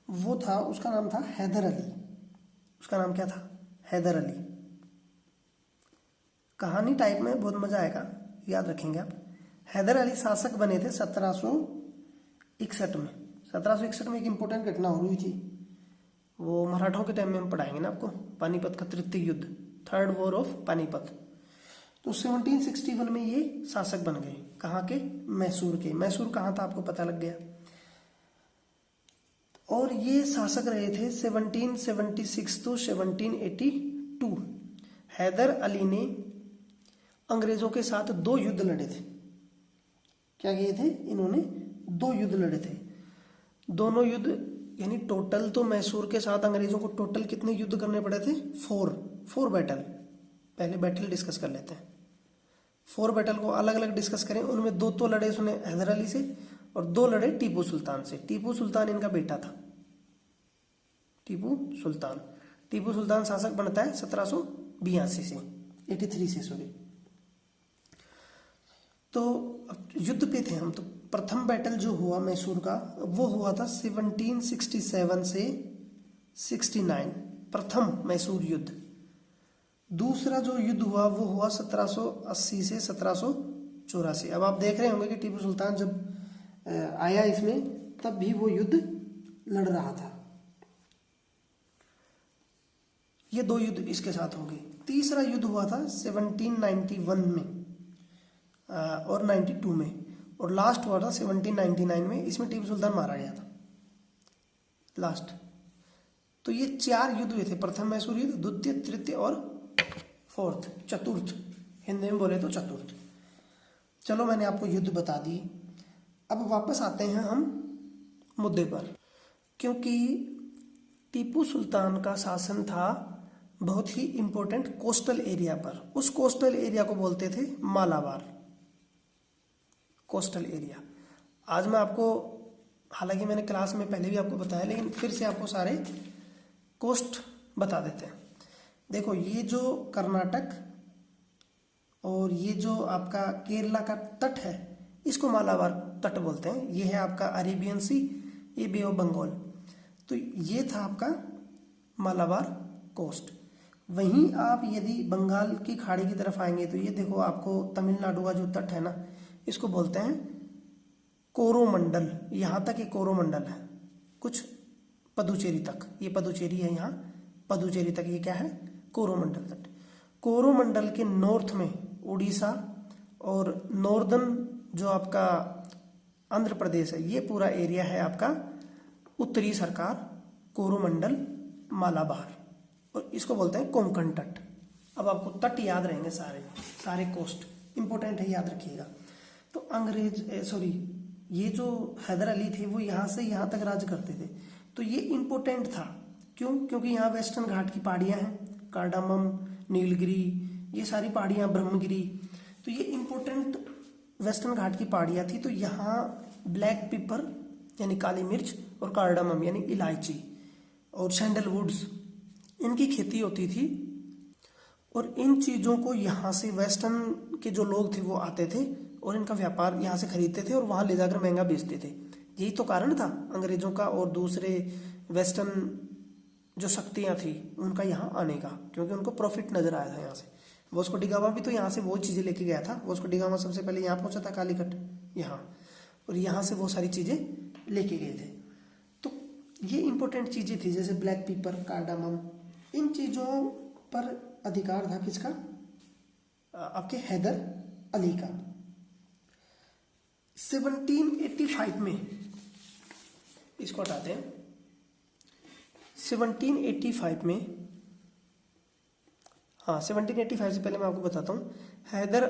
वो था, उसका नाम था हैदर अली। उसका नाम क्या था? हैदर अली। कहानी टाइप में बहुत मजा आएगा, याद रखेंगे आप। हैदर अली शासक बने थे 1761 में। 1761 में एक इंपॉर्टेंट घटना हो रही थी, वो मराठों के टाइम में हम पढ़ाएंगे ना आपको, पानीपत का तृतीय युद्ध, थर्ड वॉर ऑफ पानीपत। तो 1761 में ये शासक बन गए। कहाँ के? मैसूर के। मैसूर कहाँ था आपको पता लग गया। और ये शासक रहे थे 1776 to 1782। हैदर अली ने अंग्रेजों के साथ 2 युद्ध लड़े थे। क्या किए थे इन्होंने? दो युद्ध लड़े थे। दोनों युद्ध यानी टोटल तो मैसूर के साथ अंग्रेजों को टोटल कितने युद्ध करने पड़े थे? Four battle. पहले बैटल डिस्कस कर लेते हैं। 4 बैटल को अलग अलग डिस्कस करें। उनमें दो तो लड़े उसने हैदर अली से और 2 लड़े टीपू सुल्तान से। टीपू सुल्तान इनका बेटा था। टीपू सुल्तान शासक बनता है 1782 से 83 से सॉरी। तो युद्ध पे थे हम। तो प्रथम बैटल जो हुआ मैसूर का वो हुआ था 1767 से 69, प्रथम मैसूर युद्ध। दूसरा जो युद्ध हुआ वो हुआ 1780 से 1784। अब आप देख रहे होंगे कि टीपू सुल्तान जब आया इसमें तब भी वो युद्ध लड़ रहा था। ये 2 युद्ध इसके साथ हो गए। तीसरा युद्ध हुआ था 1791 में और 92 में, और लास्ट हुआ था 1799 में। इसमें टीपू सुल्तान मारा गया था लास्ट। तो ये 4 युद्ध हुए थे। प्रथम मैसूर युद्ध, द्वितीय, तृतीय और फोर्थ, चतुर्थ। हिंदी में बोले तो चतुर्थ। चलो मैंने आपको युद्ध बता दी। अब वापस आते हैं हम मुद्दे पर। क्योंकि टीपू सुल्तान का शासन था बहुत ही इंपॉर्टेंट कोस्टल एरिया पर। उस कोस्टल एरिया को बोलते थे मालाबार कोस्टल एरिया। आज मैं आपको, हालांकि मैंने क्लास में पहले भी आपको बताया, लेकिन फिर से आपको सारे कोस्ट बता देते हैं। देखो, ये जो कर्नाटक और ये जो आपका केरला का तट है इसको मालाबार तट बोलते हैं। ये है आपका अरेबियन सी, ये बे ऑफ बंगाल। तो ये था आपका मालाबार कोस्ट। वहीं आप यदि बंगाल की खाड़ी की तरफ आएंगे तो ये देखो, आपको तमिलनाडु का जो तट है ना, इसको बोलते हैं कोरोमंडल। यहाँ तक ये कोरोमंडल है, कुछ पदुचेरी तक। ये पदुचेरी है, यहाँ पदुचेरी तक ये क्या है? कोरोमंडल तट। कोरोमंडल के नॉर्थ में उड़ीसा और नॉर्दर्न जो आपका आंध्र प्रदेश है, ये पूरा एरिया है आपका उत्तरी सरकार कोरोमंडल मालाबार, और इसको बोलते हैं कोंकण तट। अब आपको तट याद रहेंगे, सारे कोस्ट इंपॉर्टेंट है, याद रखिएगा। तो ये जो हैदर अली थे वो यहाँ से यहाँ तक राज करते थे। तो ये इंपॉर्टेंट था। क्यों? क्योंकि यहाँ वेस्टर्न घाट की पहाड़ियाँ हैं, कार्डामम, नीलगिरी, ये सारी पहाड़ियाँ, ब्रह्मगिरी। तो ये इंपॉर्टेंट वेस्टर्न घाट की पहाड़ियाँ थी। तो यहाँ ब्लैक पेपर यानी काली मिर्च और कार्डामम यानी इलायची और सैंडलवुड्स, इनकी खेती होती थी। और इन चीज़ों को यहाँ से वेस्टर्न के जो लोग थे वो आते थे और इनका व्यापार यहाँ से खरीदते थे और वहाँ ले जाकर महंगा बेचते थे। यही तो कारण था अंग्रेजों का और दूसरे वेस्टर्न जो शक्तियाँ थी उनका यहाँ आने का, क्योंकि उनको प्रॉफिट नजर आया था यहाँ से। वास्को डी गामा भी तो यहाँ से वो चीज़ें लेके गया था। वास्को डी गामा सबसे पहले यहाँ पहुँचा था, कालीकट यहाँ, और यहाँ से वो सारी चीज़ें लेके गए थे। तो ये इंपॉर्टेंट चीज़ें थी, जैसे ब्लैक पेपर, कार्डामम। इन चीज़ों पर अधिकार था किसका? आपके हैदर अली का। 1785 में, इसको हटाते हैं, 1785 में, हाँ 1785 से पहले मैं आपको बताता हूँ। हैदर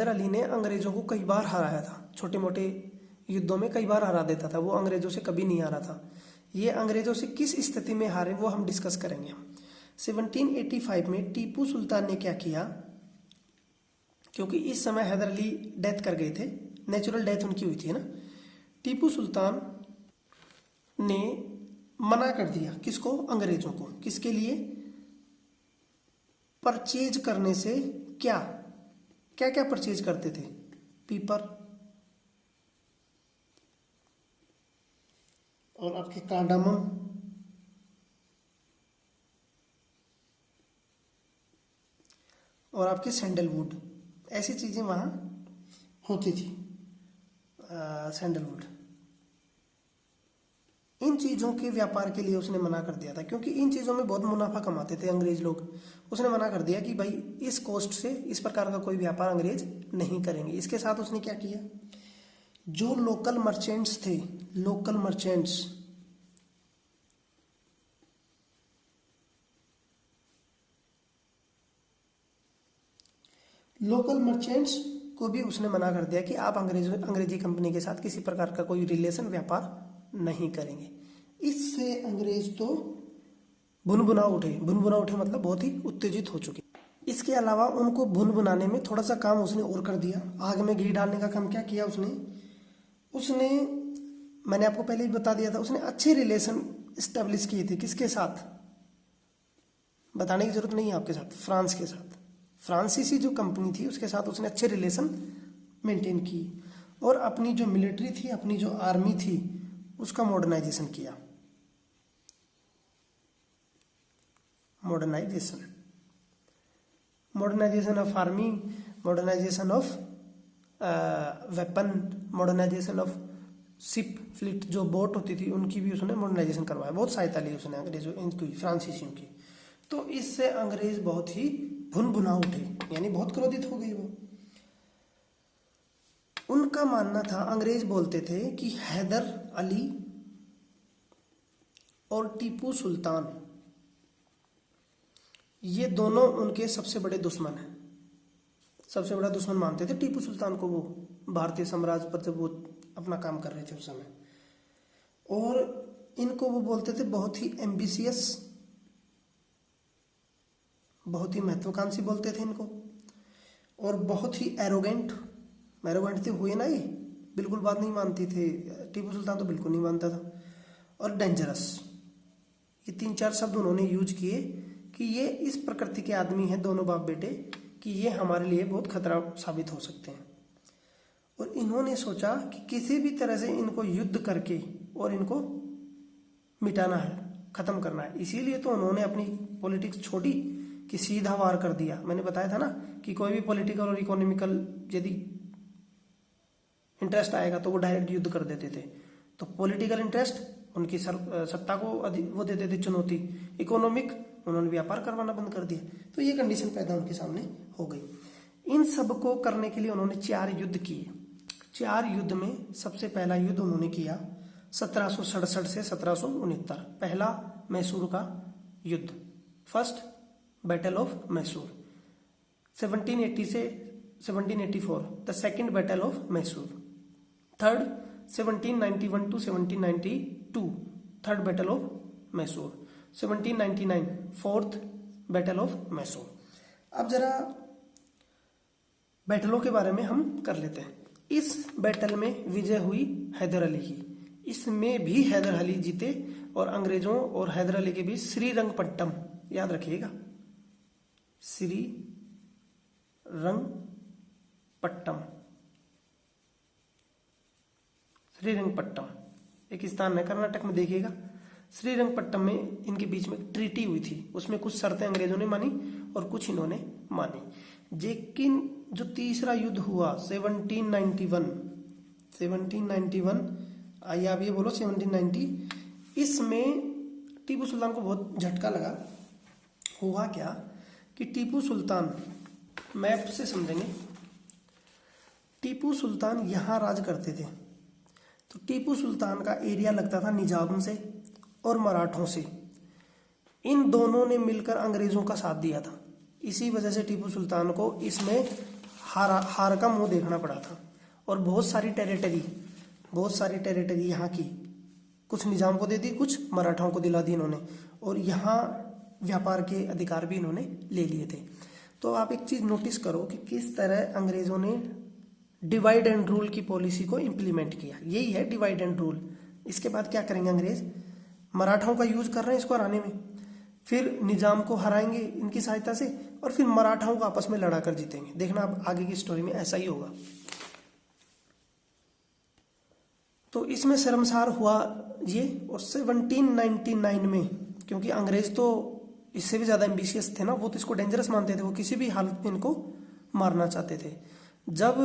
अली ने अंग्रेजों को कई बार हराया था। छोटे मोटे युद्धों में कई बार हरा देता था वो, अंग्रेजों से कभी नहीं हारा था। ये अंग्रेजों से किस स्थिति में हारे वो हम डिस्कस करेंगे। 1785 में टीपू सुल्तान ने क्या किया, क्योंकि इस समय हैदर अली डेथ कर गए थे, नेचुरल डेथ उनकी हुई थी ना। टीपू सुल्तान ने मना कर दिया किसको? अंग्रेजों को। किसके लिए? परचेज करने से। क्या क्या परचेज करते थे? पेपर और आपके कार्डामम और आपके सैंडलवुड, ऐसी चीजें वहां होती थी। सैंडलवुड, इन चीज़ों के व्यापार के लिए उसने मना कर दिया था, क्योंकि इन चीज़ों में बहुत मुनाफा कमाते थे अंग्रेज लोग। उसने मना कर दिया कि भाई इस कोस्ट से इस प्रकार का कोई व्यापार अंग्रेज नहीं करेंगे। इसके साथ उसने क्या किया, जो लोकल मर्चेंट्स थे, लोकल मर्चेंट्स को भी उसने मना कर दिया कि आप अंग्रेजी कंपनी के साथ किसी प्रकार का कोई रिलेशन व्यापार नहीं करेंगे। इससे अंग्रेज तो भुनभुना उठे मतलब बहुत ही उत्तेजित हो चुके। इसके अलावा उनको भुनभुनाने में थोड़ा सा काम उसने और कर दिया। आग में घी डालने का काम क्या किया उसने मैंने आपको पहले ही बता दिया था, उसने अच्छे रिलेशन इस्टेब्लिश किए थे। किसके साथ बताने की जरूरत नहीं है आपके साथ, फ्रांस के साथ। फ्रांसीसी जो कंपनी थी उसके साथ उसने अच्छे रिलेशन मेंटेन की और अपनी जो मिलिट्री थी, अपनी जो आर्मी थी, उसका मॉडर्नाइजेशन किया। Modernisation of army, modernisation of weapon, modernisation of ship fleet, जो बोट होती थी उनकी भी उसने मॉडर्नाइजेशन करवाया। बहुत सहायता ली उसने अंग्रेजों इनकी, फ्रांसीसियों की। तो इससे अंग्रेज बहुत ही भुनभुना उठे, यानी बहुत क्रोधित हो गए वो। उनका मानना था, अंग्रेज बोलते थे कि हैदर अली और टीपू सुल्तान ये दोनों उनके सबसे बड़े दुश्मन हैं। सबसे बड़ा दुश्मन मानते थे टीपू सुल्तान को, वो भारतीय साम्राज्य पर जब वो अपना काम कर रहे थे उस समय। और इनको वो बोलते थे बहुत ही एम्बिशियस, बहुत ही महत्वाकांक्षी बोलते थे इनको, और बहुत ही एरोगेंट थे, हुए ना, ये बिल्कुल बात नहीं मानती थे। टीपू सुल्तान तो बिल्कुल नहीं मानता था। और डेंजरस, ये 3-4 शब्द उन्होंने यूज किए कि ये इस प्रकृति के आदमी हैं, दोनों बाप बेटे, कि ये हमारे लिए बहुत खतरा साबित हो सकते हैं। और इन्होंने सोचा कि किसी भी तरह से इनको युद्ध करके और इनको मिटाना है, खत्म करना है। इसीलिए तो उन्होंने अपनी पॉलिटिक्स छोड़ी कि सीधा वार कर दिया। मैंने बताया था ना कि कोई भी पॉलिटिकल और इकोनॉमिकल यदि इंटरेस्ट आएगा तो वो डायरेक्ट युद्ध कर देते थे। तो पॉलिटिकल इंटरेस्ट उनकी सत्ता को वो देते थे चुनौती, इकोनॉमिक उन्होंने व्यापार करवाना बंद कर दिया। तो ये कंडीशन पैदा उनके सामने हो गई। इन सब को करने के लिए उन्होंने 4 युद्ध किए। 4 युद्ध में सबसे पहला युद्ध उन्होंने किया 1767 से 1769। पहला मैसूर का युद्ध, फर्स्ट बैटल ऑफ मैसूर। 1780 से 1784 the second battle of Mysore. Third 1791 to 1792 third battle of Mysore. 1799 fourth battle of Mysore. अब जरा बैटलों के बारे में हम कर लेते हैं। इस बैटल में विजय हुई हैदर अली की। इसमें भी हैदर अली जीते और अंग्रेजों और हैदर अली के बीच श्रीरंगपट्टम, याद रखिएगा, श्रीरंगपट्टम एक स्थान है कर्नाटक में, देखिएगा। श्रीरंगपट्टम में इनके बीच में ट्रीटी हुई थी। उसमें कुछ शर्तें अंग्रेजों ने मानी और कुछ इन्होंने मानी। लेकिन जो तीसरा युद्ध हुआ 1791 आइए आप ये बोलो 1790, इसमें टीपू सुल्तान को बहुत झटका लगा। हुआ क्या कि टीपू सुल्तान, मैप से समझेंगे, टीपू सुल्तान यहाँ राज करते थे। तो टीपू सुल्तान का एरिया लगता था निजाम से और मराठों से। इन दोनों ने मिलकर अंग्रेजों का साथ दिया था। इसी वजह से टीपू सुल्तान को इसमें हार का मुंह देखना पड़ा था। और बहुत सारी टेरिटरी यहाँ की कुछ निजाम को दे दी, कुछ मराठाओं को दिला दी इन्होंने। और यहाँ व्यापार के अधिकार भी इन्होंने ले लिए थे। तो आप एक चीज नोटिस करो कि किस तरह अंग्रेजों ने डिवाइड एंड रूल की पॉलिसी को इंप्लीमेंट किया। यही है डिवाइड एंड रूल। इसके बाद क्या करेंगे अंग्रेज, मराठाओं का यूज कर रहे हैं इसको हराने में, फिर निजाम को हराएंगे इनकी सहायता से, और फिर मराठाओं को आपस में लड़ा कर जीतेंगे। देखना अब आगे की स्टोरी में ऐसा ही होगा। तो इसमें शर्मसार हुआ ये। और 1799 में, क्योंकि अंग्रेज तो इससे भी ज्यादा एम्बिशियस थे ना, वो तो इसको डेंजरस मानते थे, वो किसी भी हालत में इनको मारना चाहते थे। जब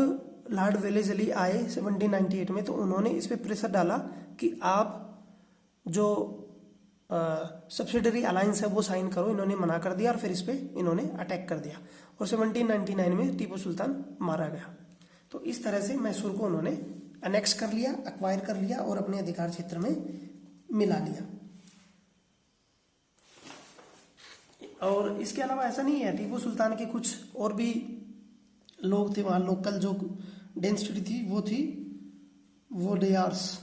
लॉर्ड वेलेस्ली आए 1798 में, तो उन्होंने इस पे प्रेशर डाला कि आप जो सब्सिडरी अलायंस है वो साइन करो। इन्होंने मना कर दिया और फिर इस पे इन्होंने अटैक कर दिया और 1799 में टीपू सुल्तान मारा गया। तो इस तरह से मैसूर को उन्होंने अनेक्स कर लिया, एक्वायर कर लिया और अपने अधिकार क्षेत्र में मिला लिया। और इसके अलावा ऐसा नहीं है, टीपू सुल्तान के कुछ और भी लोग थे वहाँ, लोकल जो डेंसिटी थी वो थी वोडेयार्स।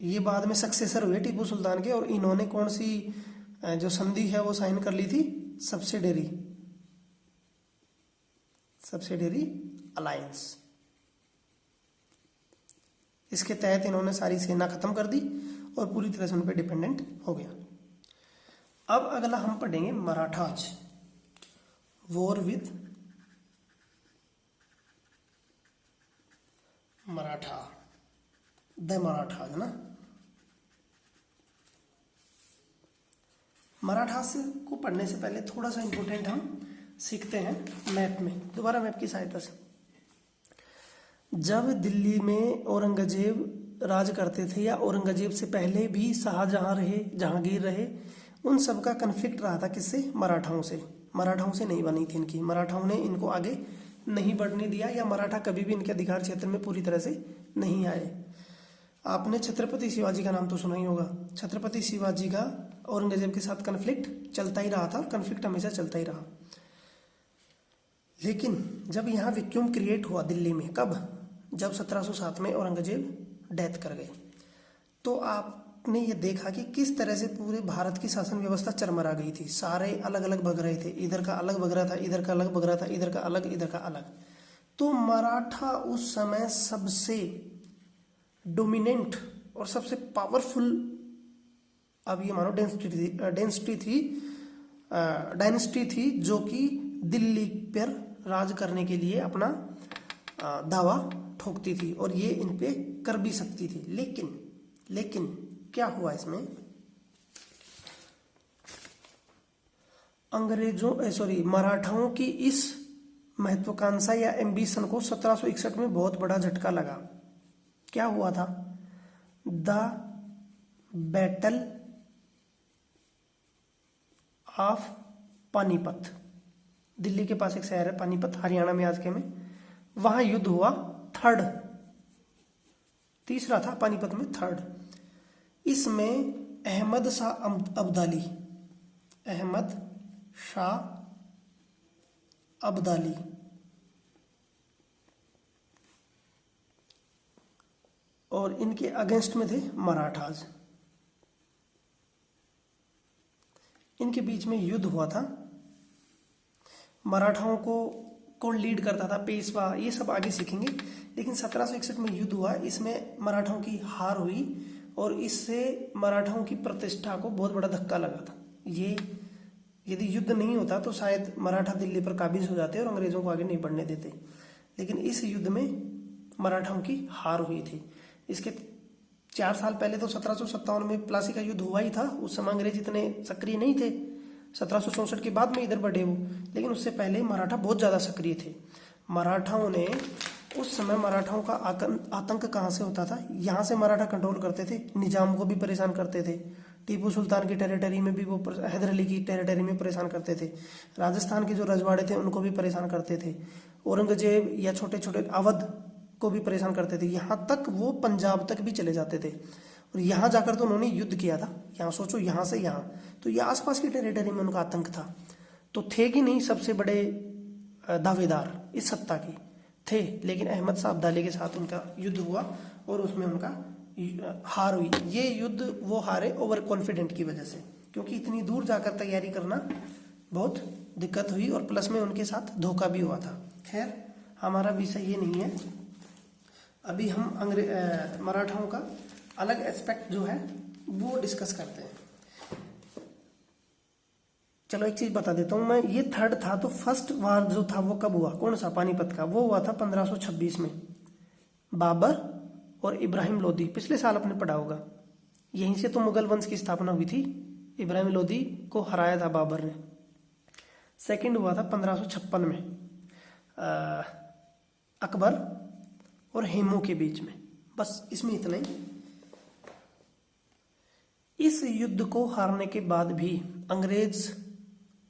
ये बाद में सक्सेसर हुए टीपू सुल्तान के, और इन्होंने कौन सी जो संधि है वो साइन कर ली थी, सब्सिडरी अलायंस। इसके तहत इन्होंने सारी सेना खत्म कर दी और पूरी तरह से उन पर डिपेंडेंट हो गया। अब अगला हम पढ़ेंगे Marathas, war with Maratha, the Marathas ना। मराठास को पढ़ने से पहले थोड़ा सा इंपॉर्टेंट हम सीखते हैं मैप में, दोबारा मैप की सहायता से। जब दिल्ली में औरंगजेब राज करते थे, या औरंगजेब से पहले भी शाहजहां रहे, जहांगीर रहे, उन सब का कन्फ्लिक्ट रहा था किससे? मराठाओं से। मराठाओं से नहीं बनी थी इनकी, मराठाओं ने इनको आगे नहीं बढ़ने दिया, या मराठा कभी भी इनके अधिकार क्षेत्र में पूरी तरह से नहीं आए। आपने छत्रपति शिवाजी का नाम तो सुना ही होगा। छत्रपति शिवाजी का औरंगजेब के साथ कन्फ्लिक्ट चलता ही रहा था, कन्फ्लिक्ट हमेशा चलता ही रहा। लेकिन जब यहाँ वैक्यूम क्रिएट हुआ दिल्ली में, कब? जब 1707 में औरंगजेब डेथ कर गए, तो आपने ये देखा कि किस तरह से पूरे भारत की शासन व्यवस्था चरमरा गई थी। सारे अलग अलग भग रहे थे, इधर का अलग भग रहा था, इधर का अलग भग रहा था, इधर का अलग, इधर का अलग। तो मराठा उस समय सबसे डोमिनेंट और सबसे पावरफुल, अब ये मानो डायनेस्टी थी जो कि दिल्ली पर राज करने के लिए अपना दावा ठोकती थी, और ये इन पे कर भी सकती थी। लेकिन क्या हुआ इसमें? मराठाओं की इस महत्वाकांक्षा या एम्बिशन को 1761 में बहुत बड़ा झटका लगा। क्या हुआ था? The battle of Panipat. Delhi के पास एक शहर है पानीपत, हरियाणा में आज के में, वहां युद्ध हुआ, तीसरा था पानीपत में, थर्ड। इसमें अहमद शाह अब्दाली और इनके अगेंस्ट में थे मराठाज। इनके बीच में युद्ध हुआ था। मराठाओं को कौन लीड करता था? पेशवा, ये सब आगे सीखेंगे। लेकिन 1761 में युद्ध हुआ, इसमें मराठाओं की हार हुई, और इससे मराठाओं की प्रतिष्ठा को बहुत बड़ा धक्का लगा था। ये यदि युद्ध नहीं होता तो शायद मराठा दिल्ली पर काबिज हो जाते और अंग्रेजों को आगे नहीं बढ़ने देते। लेकिन इस युद्ध में मराठाओं की हार हुई थी। इसके 4 साल पहले तो 1757 में प्लासी का युद्ध हुआ ही था। उस समय अंग्रेज इतने सक्रिय नहीं थे, 1764 के बाद में इधर बढ़े वो, लेकिन उससे पहले मराठा बहुत ज़्यादा सक्रिय थे। मराठाओं ने उस समय, मराठाओं का आतंक कहाँ से होता था? यहाँ से मराठा कंट्रोल करते थे, निजाम को भी परेशान करते थे, टीपू सुल्तान की टेरिटरी में भी वो, हैदर अली की टेरिटरी में परेशान करते थे, राजस्थान के जो रजवाड़े थे उनको भी परेशान करते थे, औरंगजेब या छोटे छोटे अवध को भी परेशान करते थे, यहाँ तक वो पंजाब तक भी चले जाते थे। और यहाँ जाकर तो उन्होंने युद्ध किया था। यहाँ सोचो, यहाँ से यहाँ, तो ये आसपास की टेरिटरी में उनका आतंक था। तो थे कि नहीं सबसे बड़े दावेदार इस सत्ता की? थे। लेकिन अहमद शाह अब्दाली के साथ उनका युद्ध हुआ और उसमें उनका हार हुई। ये युद्ध वो हारे ओवर कॉन्फिडेंट की वजह से, क्योंकि इतनी दूर जाकर तैयारी करना बहुत दिक्कत हुई, और प्लस में उनके साथ धोखा भी हुआ था। खैर, हमारा विषय ये नहीं है। अभी हम मराठाओं का अलग एस्पेक्ट जो है वो डिस्कस करते हैं। चलो एक चीज बता देता हूं मैं, ये थर्ड था। तो फर्स्ट वार जो था वो कब हुआ? कौन सा? पानीपत का। वो हुआ था 1526 में। बाबर और इब्राहिम लोदी, पिछले साल आपने पढ़ा होगा। यहीं से तो मुगल वंश की स्थापना हुई थी। इब्राहिम लोदी को हराया था बाबर ने। सेकंड हुआ था 1556 में, अकबर और हेमू के बीच में। बस इसमें इतना ही। इस युद्ध को हारने के बाद भी अंग्रेज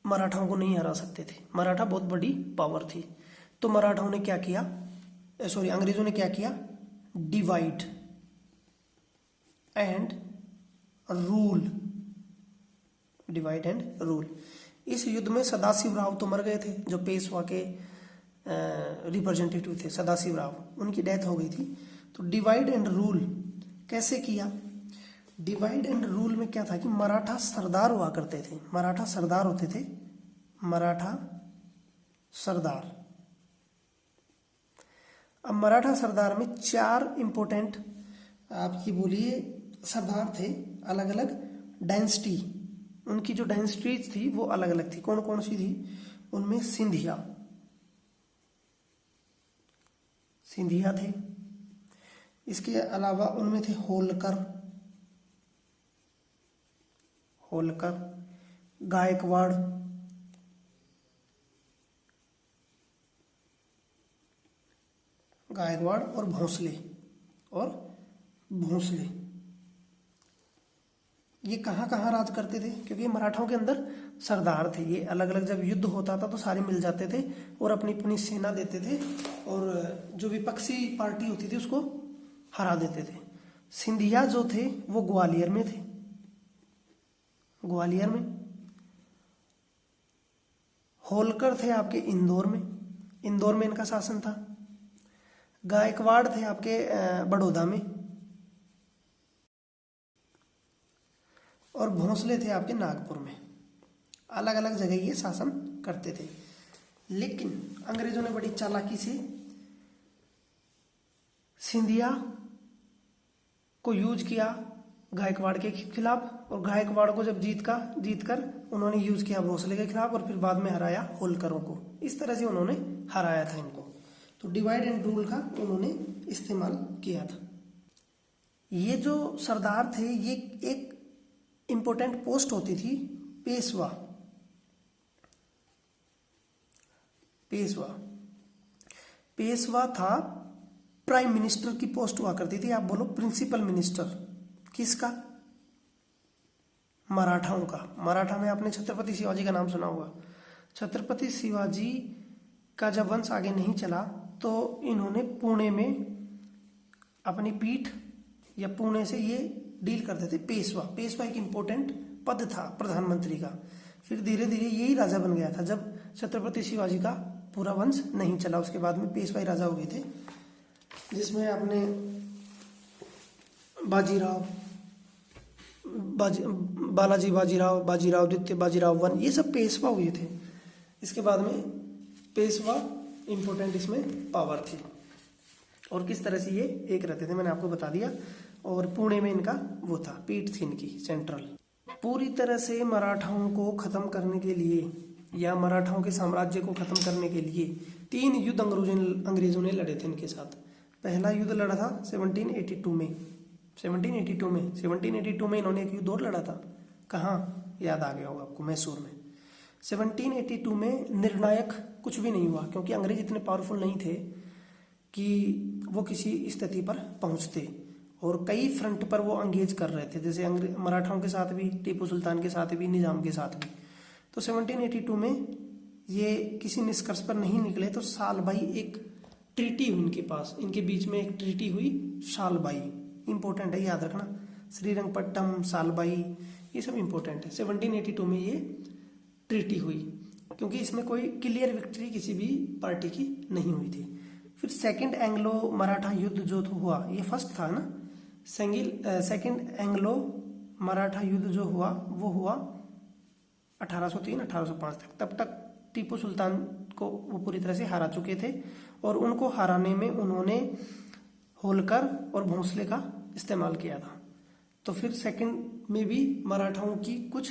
मराठाओं को नहीं हरा सकते थे। मराठा बहुत बड़ी पावर थी। तो मराठाओं ने क्या किया, अंग्रेजों ने क्या किया? Divide and rule. इस युद्ध में सदाशिवराव तो मर गए थे, जो पेशवा के रिप्रेजेंटेटिव थे, सदाशिवराव, उनकी डेथ हो गई थी। तो डिवाइड एंड रूल कैसे किया? डिवाइड एंड रूल में क्या था कि मराठा सरदार हुआ करते थे, मराठा सरदार होते थे, मराठा सरदार। अब मराठा सरदार में 4 इंपोर्टेंट आप ये बोलिए सरदार थे, अलग अलग डायनेस्टी, उनकी जो डायनेस्टीज थी वो अलग अलग थी। कौन कौन सी थी? उनमें सिंधिया, सिंधिया थे। इसके अलावा उनमें थे होलकर, होलकर, गायकवाड़, गायकवाड़ और भोंसले, और भोंसले। ये कहाँ कहाँ राज करते थे? क्योंकि मराठाओं के अंदर सरदार थे, ये अलग अलग जब युद्ध होता था तो सारे मिल जाते थे और अपनी अपनी सेना देते थे और जो विपक्षी पार्टी होती थी उसको हरा देते थे। सिंधिया जो थे वो ग्वालियर में थे, ग्वालियर में। होलकर थे आपके इंदौर में, इंदौर में इनका शासन था। गायकवाड़ थे आपके बड़ौदा में, और भोंसले थे आपके नागपुर में। अलग अलग जगह ये शासन करते थे। लेकिन अंग्रेजों ने बड़ी चालाकी से सिंधिया को यूज किया गायकवाड़ के खिलाफ, और गायकवाड़ को जब जीत कर उन्होंने यूज किया भोंसले के खिलाफ, और फिर बाद में हराया होलकरों को। इस तरह से उन्होंने हराया था इनको। तो डिवाइड एंड रूल का उन्होंने इस्तेमाल किया था। ये जो सरदार थे ये एक इंपॉर्टेंट पोस्ट होती थी पेशवा, पेशवा, पेशवा था प्राइम मिनिस्टर की पोस्ट हुआ करती थी। आप बोलो प्रिंसिपल मिनिस्टर, किसका? मराठाओं का। मराठा में आपने छत्रपति शिवाजी का नाम सुना होगा। छत्रपति शिवाजी का जब वंश आगे नहीं चला तो इन्होंने पुणे में अपनी पीठ, या पुणे से ये डील करते थे पेशवा। पेशवा एक इंपॉर्टेंट पद था प्रधानमंत्री का। फिर धीरे धीरे यही राजा बन गया था जब छत्रपति शिवाजी का पूरा वंश नहीं चला, उसके बाद में पेशवा ही राजा हो गए थे, जिसमें आपने बाजीराव, बालाजी बाजीराव, बाजीराव द्वितीय, बाजीराव वन, ये सब पेशवा हुए थे। इसके बाद में पेशवा इंपॉर्टेंट इसमें पावर थी। और किस तरह से ये एक रहते थे मैंने आपको बता दिया। और पुणे में इनका वो था, पीठ थी इनकी सेंट्रल। पूरी तरह से मराठाओं को खत्म करने के लिए, या मराठाओं के साम्राज्य को खत्म करने के लिए 3 युद्ध अंग्रेजों ने लड़े थे इनके साथ। पहला युद्ध लड़ा था 1782 में, 1782 में इन्होंने एक युद्ध और लड़ा था। कहाँ? याद आ गया होगा आपको, मैसूर में। 1782 में निर्णायक कुछ भी नहीं हुआ, क्योंकि अंग्रेज इतने पावरफुल नहीं थे कि वो किसी स्थिति पर पहुंचते, और कई फ्रंट पर वो एंगेज कर रहे थे, जैसे मराठाओं के साथ भी, टीपू सुल्तान के साथ भी, निजाम के साथ भी। तो 1782 में ये किसी निष्कर्ष पर नहीं निकले, तो सालबाई एक ट्रीटी हुई इनके पास, इनके बीच में एक ट्रीटी हुई सालबाई। इंपॉर्टेंट है, याद रखना, श्रीरंगपट्टम, सालबाई, ये सब इंपॉर्टेंट है। 1782 में ये ट्रीटी हुई, क्योंकि इसमें कोई क्लियर विक्ट्री किसी भी पार्टी की नहीं हुई थी। फिर सेकंड एंग्लो मराठा युद्ध जो हुआ, ये फर्स्ट था ना, सेकंड एंग्लो मराठा युद्ध जो हुआ वो हुआ 1803-1805 तक। तब तक टीपू सुल्तान को वो पूरी तरह से हरा चुके थे, और उनको हराने में उन्होंने होलकर और भोंसले का इस्तेमाल किया था। तो फिर सेकंड में भी मराठाओं की कुछ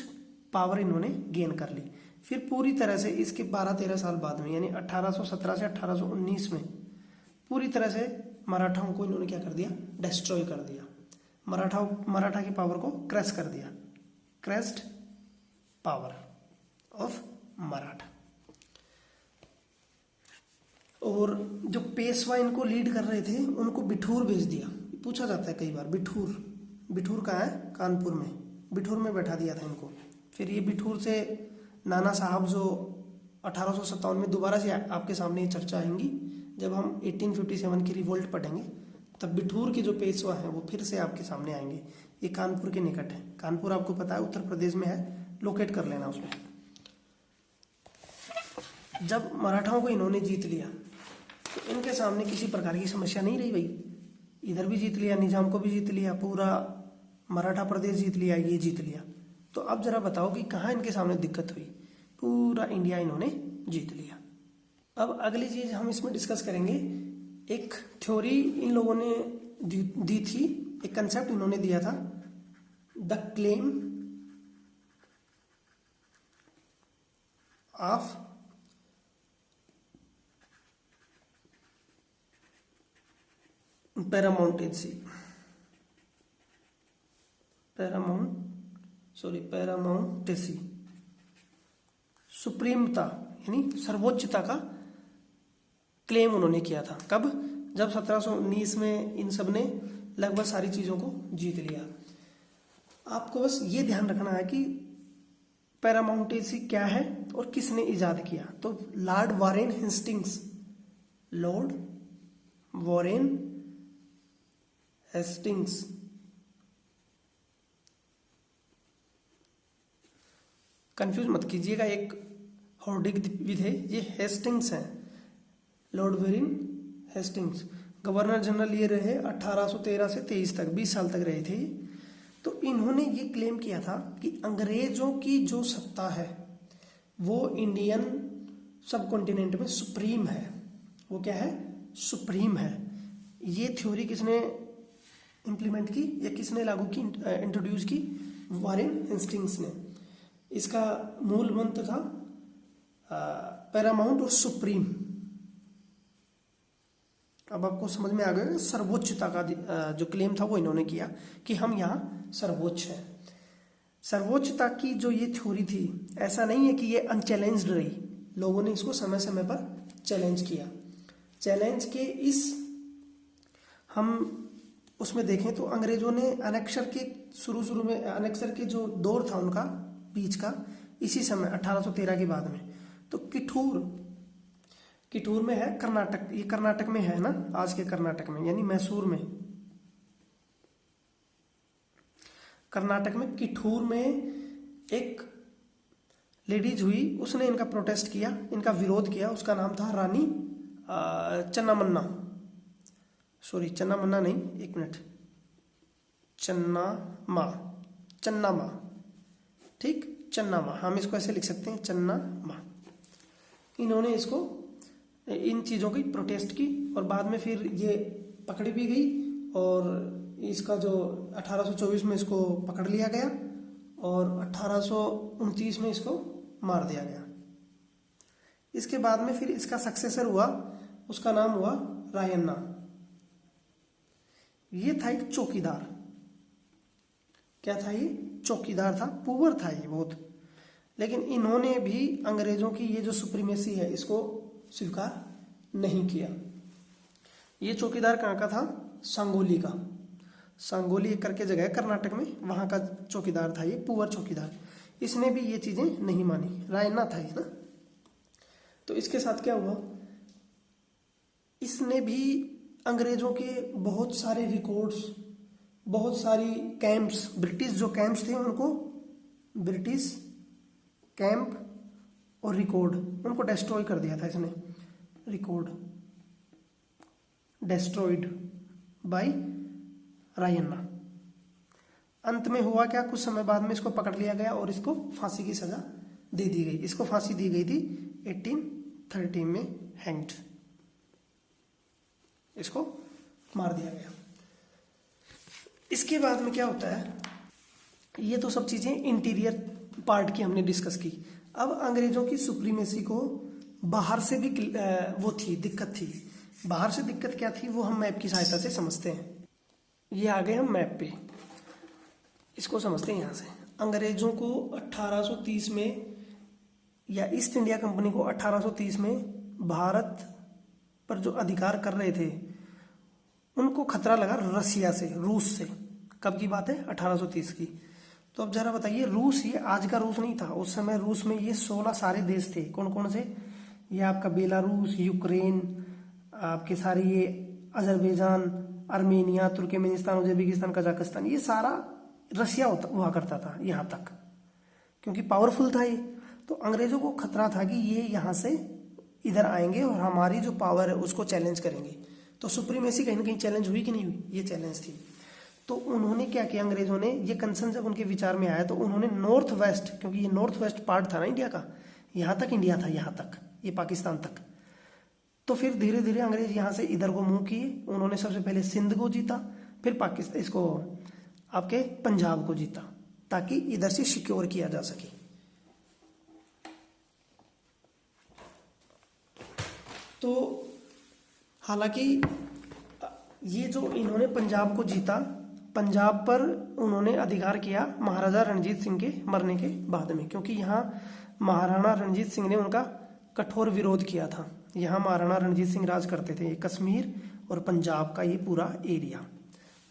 पावर इन्होंने गेन कर ली। फिर पूरी तरह से इसके 12-13 साल बाद में, यानी 1817 से 1819 में पूरी तरह से मराठाओं को इन्होंने क्या कर दिया? डिस्ट्रॉय कर दिया। मराठा की पावर को क्रैश कर दिया, क्रैश्ड पावर ऑफ मराठा। और जो पेशवा इनको लीड कर रहे थे उनको बिठूर भेज दिया। पूछा जाता है कई बार, बिठूर कहाँ है? कानपुर में। बिठूर में बैठा दिया था इनको। फिर ये बिठूर से नाना साहब जो 1857 में दोबारा से आपके सामने ये चर्चा आएंगी जब हम 1857 की रिवोल्ट पढ़ेंगे, तब बिठूर के जो पेशवा हैं वो फिर से आपके सामने आएंगे। ये कानपुर के निकट है। कानपुर आपको पता है उत्तर प्रदेश में है, लोकेट कर लेना उसमें। जब मराठाओं को इन्होंने जीत लिया तो इनके सामने किसी प्रकार की समस्या नहीं रही भाई, इधर भी जीत लिया, निजाम को भी जीत लिया, पूरा मराठा प्रदेश जीत लिया, ये जीत लिया। तो अब जरा बताओ कि कहाँ इनके सामने दिक्कत हुई? पूरा इंडिया इन्होंने जीत लिया। अब अगली चीज हम इसमें डिस्कस करेंगे, एक थ्योरी इन लोगों ने दी थी, एक कंसेप्ट इन्होंने दिया था, the claim of paramountcy, paramountcy, सुप्रीमता यानी सर्वोच्चता का क्लेम उन्होंने किया था। कब? जब 1719 में इन सब ने लगभग सारी चीजों को जीत लिया। आपको बस ये ध्यान रखना है कि पैरामाउंटेसी क्या है और किसने इजाद किया। तो Lord Warren Hastings, Lord Warren Hastings, confuse मत कीजिएगा, एक हॉर्डिग्विद है, ये हेस्टिंग्स है, Lord Warren Hastings. Governor general ये रहे 1813 से 23 तक, 20 साल तक रहे थे। तो इन्होंने ये क्लेम किया था कि अंग्रेजों की जो सत्ता है वो इंडियन सब कॉन्टिनेंट में सुप्रीम है। वो क्या है? सुप्रीम है। ये थ्योरी किसने इंप्लीमेंट की या किसने लागू की, इंट्रोड्यूस की? वॉरेन हेस्टिंग्स ने। इसका मूल मंत्र था पैरामाउंट और सुप्रीम। अब आपको समझ में आ गया, सर्वोच्चता का जो क्लेम था वो इन्होंने किया कि हम यहाँ सर्वोच्च हैं। सर्वोच्चता की जो ये थ्योरी थी, ऐसा नहीं है कि ये अनचैलेंज्ड रही, लोगों ने इसको समय समय पर चैलेंज किया। चैलेंज के इस हम उसमें देखें तो अंग्रेजों ने अनेक्सर के शुरू में, अनेक्सर के जो दौर था उनका बीच का, इसी समय 1813 के बाद में, तो किठूर में है कर्नाटक, ये कर्नाटक में है ना, आज के कर्नाटक में, यानी मैसूर में, कर्नाटक में किठूर में एक लेडीज हुई, उसने इनका प्रोटेस्ट किया, इनका विरोध किया। उसका नाम था रानी चन्नामन्ना, सॉरी चन्नामन्ना नहीं, एक मिनट, चन्नामा, ठीक, चन्नामा, हम इसको ऐसे लिख सकते हैं, चन्नामा। इन्होंने इसको, इन चीज़ों की प्रोटेस्ट की और बाद में फिर ये पकड़ी भी गई और इसका जो 1824 में इसको पकड़ लिया गया और 1829 में इसको मार दिया गया। इसके बाद में फिर इसका सक्सेसर हुआ, उसका नाम हुआ रायन्ना। ये था एक चौकीदार। क्या था ये? चौकीदार था, पुअर था ये बहुत, लेकिन इन्होंने भी अंग्रेजों की ये जो सुप्रीमेसी है इसको स्वीकार नहीं किया। ये चौकीदार कहाँ का था? सांगोली का। सांगोली करके जगह है कर्नाटक में, वहां का चौकीदार था ये, पुअर चौकीदार। इसने भी ये चीजें नहीं मानी, रायन्ना था ये ना। तो इसके साथ क्या हुआ, इसने भी अंग्रेजों के बहुत सारे रिकॉर्ड्स, बहुत सारी कैंप्स, ब्रिटिश जो कैंप्स थे उनको, ब्रिटिश कैंप और रिकॉर्ड, उनको डिस्ट्रॉय कर दिया था इसने। Record destroyed by Rayanna. अंत में हुआ क्या, कुछ समय बाद में इसको पकड़ लिया गया और इसको फांसी की सजा दे दी गई। इसको फांसी दी गई थी 1830 में, हैंग्ड, इसको मार दिया गया। इसके बाद में क्या होता है, ये तो सब चीजें इंटीरियर पार्ट की हमने डिस्कस की। अब अंग्रेजों की सुप्रीमेसी को बाहर से भी वो थी, दिक्कत थी। बाहर से दिक्कत क्या थी वो हम मैप की सहायता से समझते हैं। ये आ गए हम मैप पे, इसको समझते हैं यहाँ से। अंग्रेजों को 1830 में, या ईस्ट इंडिया कंपनी को 1830 में भारत पर जो अधिकार कर रहे थे उनको खतरा लगा रसिया से, रूस से। कब की बात है? 1830 की। तो अब जरा बताइए, रूस ये आज का रूस नहीं था, उस समय रूस में ये 16 सारे देश थे। कौन कौन से? ये आपका बेलारूस, यूक्रेन, आपके सारे ये Azerbaijan, Armenia, Turkmenistan, Uzbekistan, Kazakhstan, ये सारा रसिया हुआ करता था यहाँ तक, क्योंकि पावरफुल था ये। तो अंग्रेजों को खतरा था कि ये यहाँ से इधर आएंगे और हमारी जो पावर है उसको चैलेंज करेंगे। तो सुप्रीमेसी कहीं ना कहीं चैलेंज हुई कि नहीं हुई, ये चैलेंज थी। तो उन्होंने क्या किया, अंग्रेजों ने, ये कंसर्न जब उनके विचार में आया तो उन्होंने नॉर्थ वेस्ट, क्योंकि ये नॉर्थ वेस्ट पार्ट था ना इंडिया का, यहाँ तक इंडिया था, यहाँ तक, ये पाकिस्तान तक। तो फिर धीरे धीरे अंग्रेज यहाँ से इधर को मूव किए। उन्होंने सबसे पहले सिंध को जीता, फिर पाकिस्तान, इसको आपके पंजाब को जीता, ताकि इधर से सिक्योर किया जा सके। तो हालांकि ये जो इन्होंने पंजाब को जीता, पंजाब पर उन्होंने अधिकार किया महाराजा रणजीत सिंह के मरने के बाद में, क्योंकि यहाँ महाराणा रणजीत सिंह ने उनका कठोर विरोध किया था। यहाँ महाराणा रणजीत सिंह राज करते थे, ये कश्मीर और पंजाब का ये पूरा एरिया।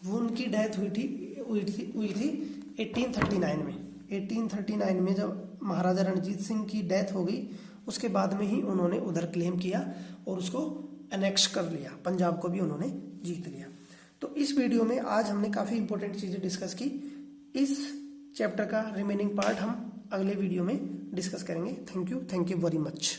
वो उनकी डेथ हुई थी 1839 में। 1839 में जब महाराजा रणजीत सिंह की डेथ हो गई, उसके बाद में ही उन्होंने उधर क्लेम किया और उसको एनेक्स कर लिया, पंजाब को भी उन्होंने जीत लिया। तो इस वीडियो में आज हमने काफ़ी इंपॉर्टेंट चीज़ें डिस्कस की। इस चैप्टर का रिमेनिंग पार्ट हम अगले वीडियो में डिस्कस करेंगे। Thank you very much.